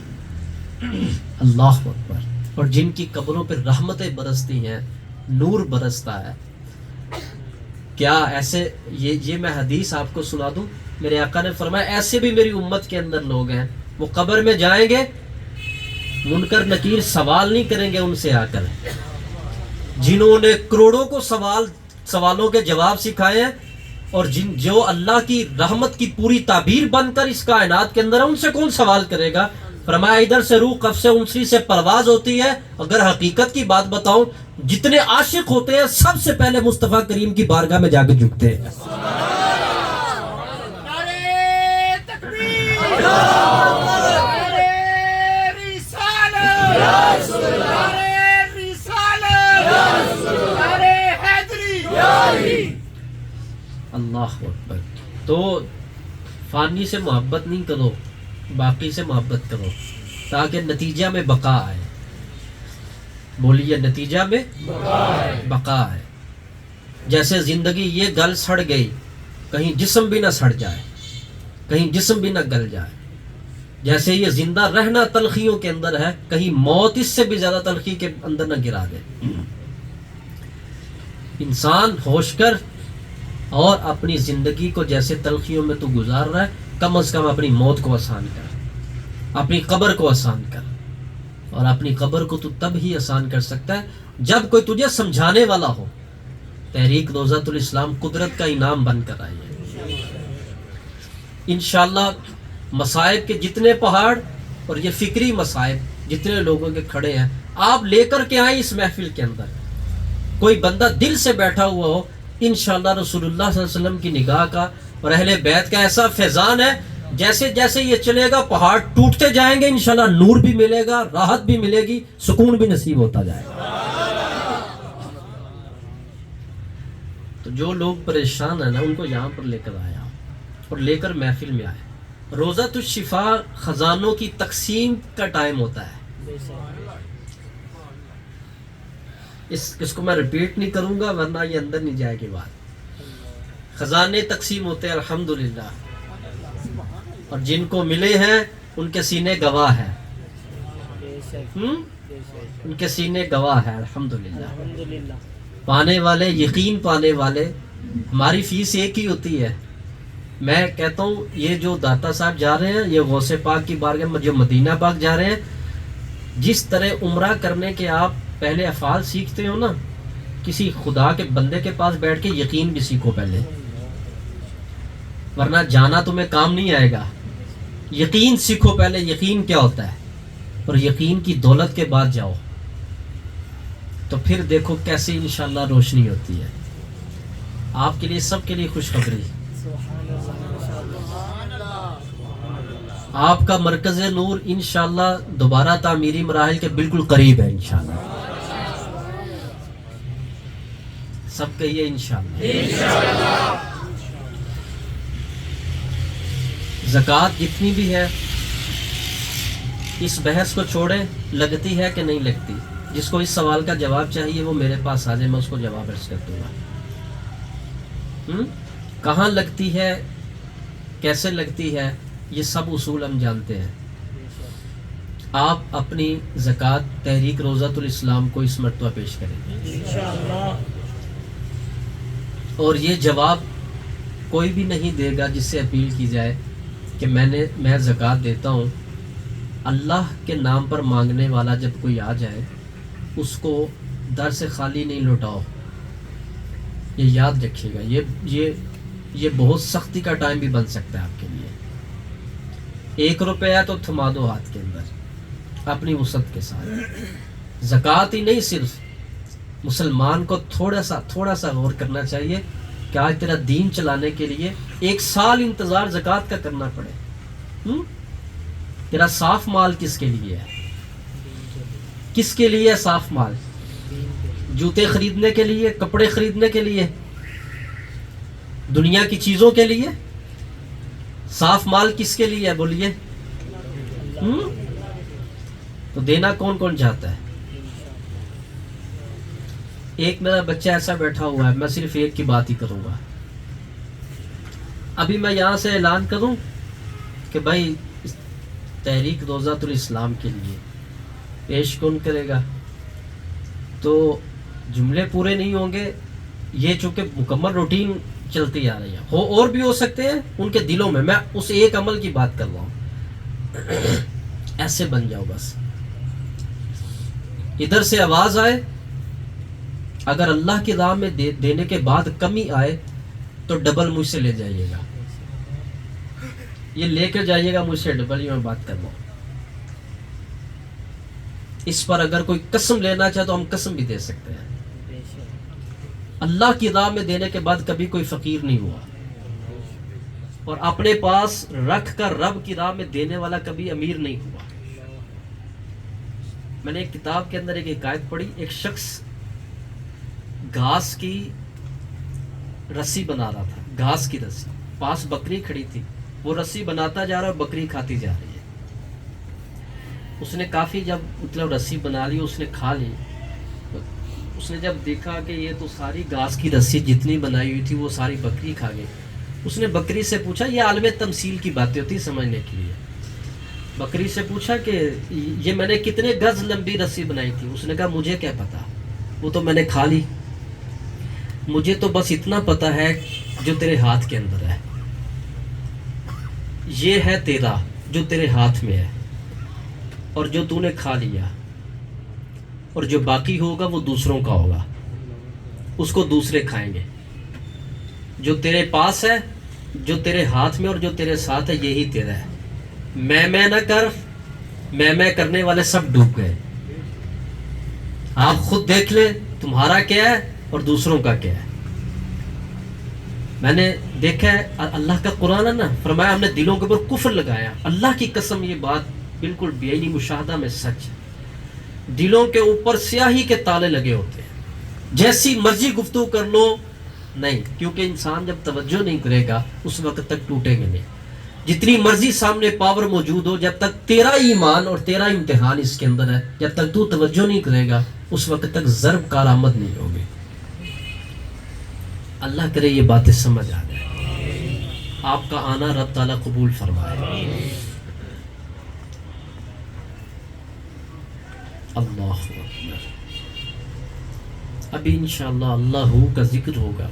اللہ اکبر. اور جن کی قبروں پہ رحمتیں برستی ہیں، نور برستا ہے. کیا ایسے یہ میں حدیث آپ کو سنا دوں. میرے آقا نے فرمایا ایسے بھی میری امت کے اندر لوگ ہیں، وہ قبر میں جائیں گے، منکر نکیر سوال نہیں کریں گے ان سے آ کر، جنہوں نے کروڑوں کو سوالوں کے جواب سکھائے ہیں، اور جو اللہ کی رحمت کی پوری تعبیر بن کر اس کائنات کے اندر ہے، ان سے کون سوال کرے گا. فرمایا ادھر سے روح قف سے انسری سے پرواز ہوتی ہے. اگر حقیقت کی بات بتاؤں، جتنے عاشق ہوتے ہیں سب سے پہلے مصطفیٰ کریم کی بارگاہ میں جا کے جھکتے ہیں. اللہ اکبر. تو فانی سے محبت نہیں کرو، باقی سے محبت کرو تاکہ نتیجہ میں بقا آئے. بولیے نتیجہ میں بقا آئے. جیسے زندگی یہ گل سڑ گئی، کہیں جسم بھی نہ سڑ جائے، کہیں جسم بھی نہ گل جائے. جیسے یہ زندہ رہنا تلخیوں کے اندر ہے، کہیں موت اس سے بھی زیادہ تلخی کے اندر نہ گرا دے. انسان ہوش کر اور اپنی زندگی کو جیسے تلخیوں میں تو گزار رہا ہے، کم از کم اپنی موت کو آسان کر، اپنی قبر کو آسان کر. اور اپنی قبر کو تو تب ہی آسان کر سکتا ہے جب کوئی تجھے سمجھانے والا ہو. تحریک روضۃ الاسلام قدرت کا انعام بن کر آئی ہے. انشاءاللہ مصائب کے جتنے پہاڑ اور یہ فکری مصائب جتنے لوگوں کے کھڑے ہیں، آپ لے کر کے آئیں اس محفل کے اندر. کوئی بندہ دل سے بیٹھا ہوا ہو، انشاءاللہ رسول اللہ صلی اللہ علیہ وسلم کی نگاہ کا اور اہل بیت کا ایسا فیضان ہے، جیسے جیسے یہ چلے گا پہاڑ ٹوٹتے جائیں گے، انشاءاللہ نور بھی ملے گا، راحت بھی ملے گی، سکون بھی نصیب ہوتا جائے گا. تو جو لوگ پریشان ہیں نا، ان کو یہاں پر لے کر آیا اور لے کر محفل میں آئے. روضۃ الشفا خزانوں کی تقسیم کا ٹائم ہوتا ہے. اس کو میں ریپیٹ نہیں کروں گا ورنہ یہ اندر نہیں جائے گی بات. خزانے تقسیم ہوتے ہیں الحمدللہ، اور جن کو ملے ہیں ان کے سینے گواہ ہیں. ان کے سینے گواہ ہیں الحمدللہ. پانے والے، یقین پانے والے. ہماری فیس ایک ہی ہوتی ہے. میں کہتا ہوں یہ جو داتا صاحب جا رہے ہیں، یہ غوث پاک کی بارگاہ میں جو مدینہ پاک جا رہے ہیں، جس طرح عمرہ کرنے کے آپ پہلے افعال سیکھتے ہو نا، کسی خدا کے بندے کے پاس بیٹھ کے یقین بھی سیکھو پہلے، ورنہ جانا تمہیں کام نہیں آئے گا. یقین سیکھو پہلے، یقین کیا ہوتا ہے، اور یقین کی دولت کے بعد جاؤ تو پھر دیکھو کیسے انشاءاللہ روشنی ہوتی ہے. آپ کے لیے، سب کے لیے خوشخبری، آپ کا مرکز نور انشاءاللہ دوبارہ تعمیری مراحل کے بالکل قریب ہے انشاءاللہ. سب کہیے انشاءاللہ. زکوٰۃ جتنی بھی ہے، اس بحث کو چھوڑیں، لگتی ہے کہ نہیں لگتی. جس کو اس سوال کا جواب چاہیے وہ میرے پاس آ جائے، میں اس کو جواب عرض کر دوں گا. کہاں لگتی ہے، کیسے لگتی ہے، یہ سب اصول ہم جانتے ہیں. آپ اپنی زکوٰۃ تحریک روضۃ الاسلام کو اس مرتبہ پیش کریں گے، اور یہ جواب کوئی بھی نہیں دے گا جس سے اپیل کی جائے کہ میں زکوٰۃ دیتا ہوں. اللہ کے نام پر مانگنے والا جب کوئی آ جائے، اس کو در سے خالی نہیں لوٹاؤ. یہ یاد رکھیے گا. یہ بہت سختی کا ٹائم بھی بن سکتا ہے آپ کے لیے. 1 روپیہ تو تھما دو ہاتھ کے اندر اپنی وسعت کے ساتھ. زکوٰۃ ہی نہیں، صرف مسلمان کو تھوڑا سا غور کرنا چاہیے کہ آج تیرا دین چلانے کے لیے 1 سال انتظار زکوٰۃ کا کرنا پڑے. تیرا صاف مال کس کے لیے ہے؟ کس کے لیے صاف مال؟ جوتے خریدنے کے لیے، کپڑے خریدنے کے لیے، دنیا کی چیزوں کے لیے؟ صاف مال کس کے لیے ہے بولیے؟ تو دینا کون کون چاہتا ہے؟ ایک میرا بچہ ایسا بیٹھا ہوا ہے، میں صرف ایک کی بات ہی کروں گا. ابھی میں یہاں سے اعلان کروں کہ بھائی تحریک روضۃ الاسلام کے لیے پیش کون کرے گا، تو جملے پورے نہیں ہوں گے. یہ چونکہ مکمل روٹین چلتی آ رہی ہے، اور بھی ہو سکتے ہیں ان کے دلوں میں اس ایک عمل کی بات کر رہا ہوں. ایسے بن جاؤ بس. ادھر سے آواز آئے، اگر اللہ کی راہ میں دینے کے بعد کمی آئے تو ڈبل مجھ سے لے جائیے گا. یہ لے کر جائیے گا مجھ سے ڈبل، ہی میں بات کر رہا ہوں. اس پر اگر کوئی قسم لینا چاہے تو ہم قسم بھی دے سکتے ہیں. اللہ کی راہ میں دینے کے بعد کبھی کوئی فقیر نہیں ہوا، اور اپنے پاس رکھ کر رب کی راہ میں دینے والا کبھی امیر نہیں ہوا. میں نے ایک کتاب کے اندر ایک حکایت پڑھی. ایک شخص گھاس کی رسی بنا رہا تھا، گھاس کی رسی. پاس بکری کھڑی تھی، وہ رسی بناتا جا رہا اور بکری کھاتی جا رہی ہے. اس نے کافی جب مطلب رسی بنا لی، اس نے کھا لی. اس نے جب دیکھا کہ یہ تو ساری گھاس کی رسی جتنی بنائی ہوئی تھی وہ ساری بکری کھا گئی. اس نے بکری سے پوچھا، یہ عالم تمثیل کی باتیں ہوتی سمجھنے کے لیے. بکری سے پوچھا کہ یہ میں نے کتنے گز لمبی رسی بنائی تھی. اس نے کہا مجھے کیا پتا، وہ تو میں نے کھا لی. مجھے تو بس اتنا پتا ہے جو تیرے ہاتھ کے اندر ہے. یہ ہے تیرا جو تیرے ہاتھ میں ہے، اور جو تو نے کھا لیا، اور جو باقی ہوگا وہ دوسروں کا ہوگا، اس کو دوسرے کھائیں گے. جو تیرے پاس ہے، جو تیرے ہاتھ میں اور جو تیرے ساتھ ہے، یہی تیرا ہے. میں نہ کر، میں کرنے والے سب ڈوب گئے. آپ خود دیکھ لیں تمہارا کیا ہے اور دوسروں کا کیا ہے. میں نے دیکھا ہے اللہ کا قرآن ہے نا، فرمایا ہم نے دلوں کے اوپر کفر لگایا. اللہ کی قسم یہ بات بالکل بعینی مشاہدہ میں سچ ہے. دلوں کے اوپر سیاہی کے تالے لگے ہوتے ہیں، جیسی مرضی گفتگو کر لو نہیں، کیونکہ انسان جب توجہ نہیں کرے گا اس وقت تک ٹوٹیں گے نہیں. جتنی مرضی سامنے پاور موجود ہو، جب تک تیرا ایمان اور تیرا امتحان اس کے اندر ہے، جب تک تو توجہ نہیں کرے گا اس وقت تک ضرب کارآمد نہیں ہوگی. اللہ کرے یہ باتیں سمجھ آ جائے. آپ کا آنا رب تعالیٰ قبول فرمائے. اللہ اکبر. ابھی انشاءاللہ اللہ کا ذکر ہوگا.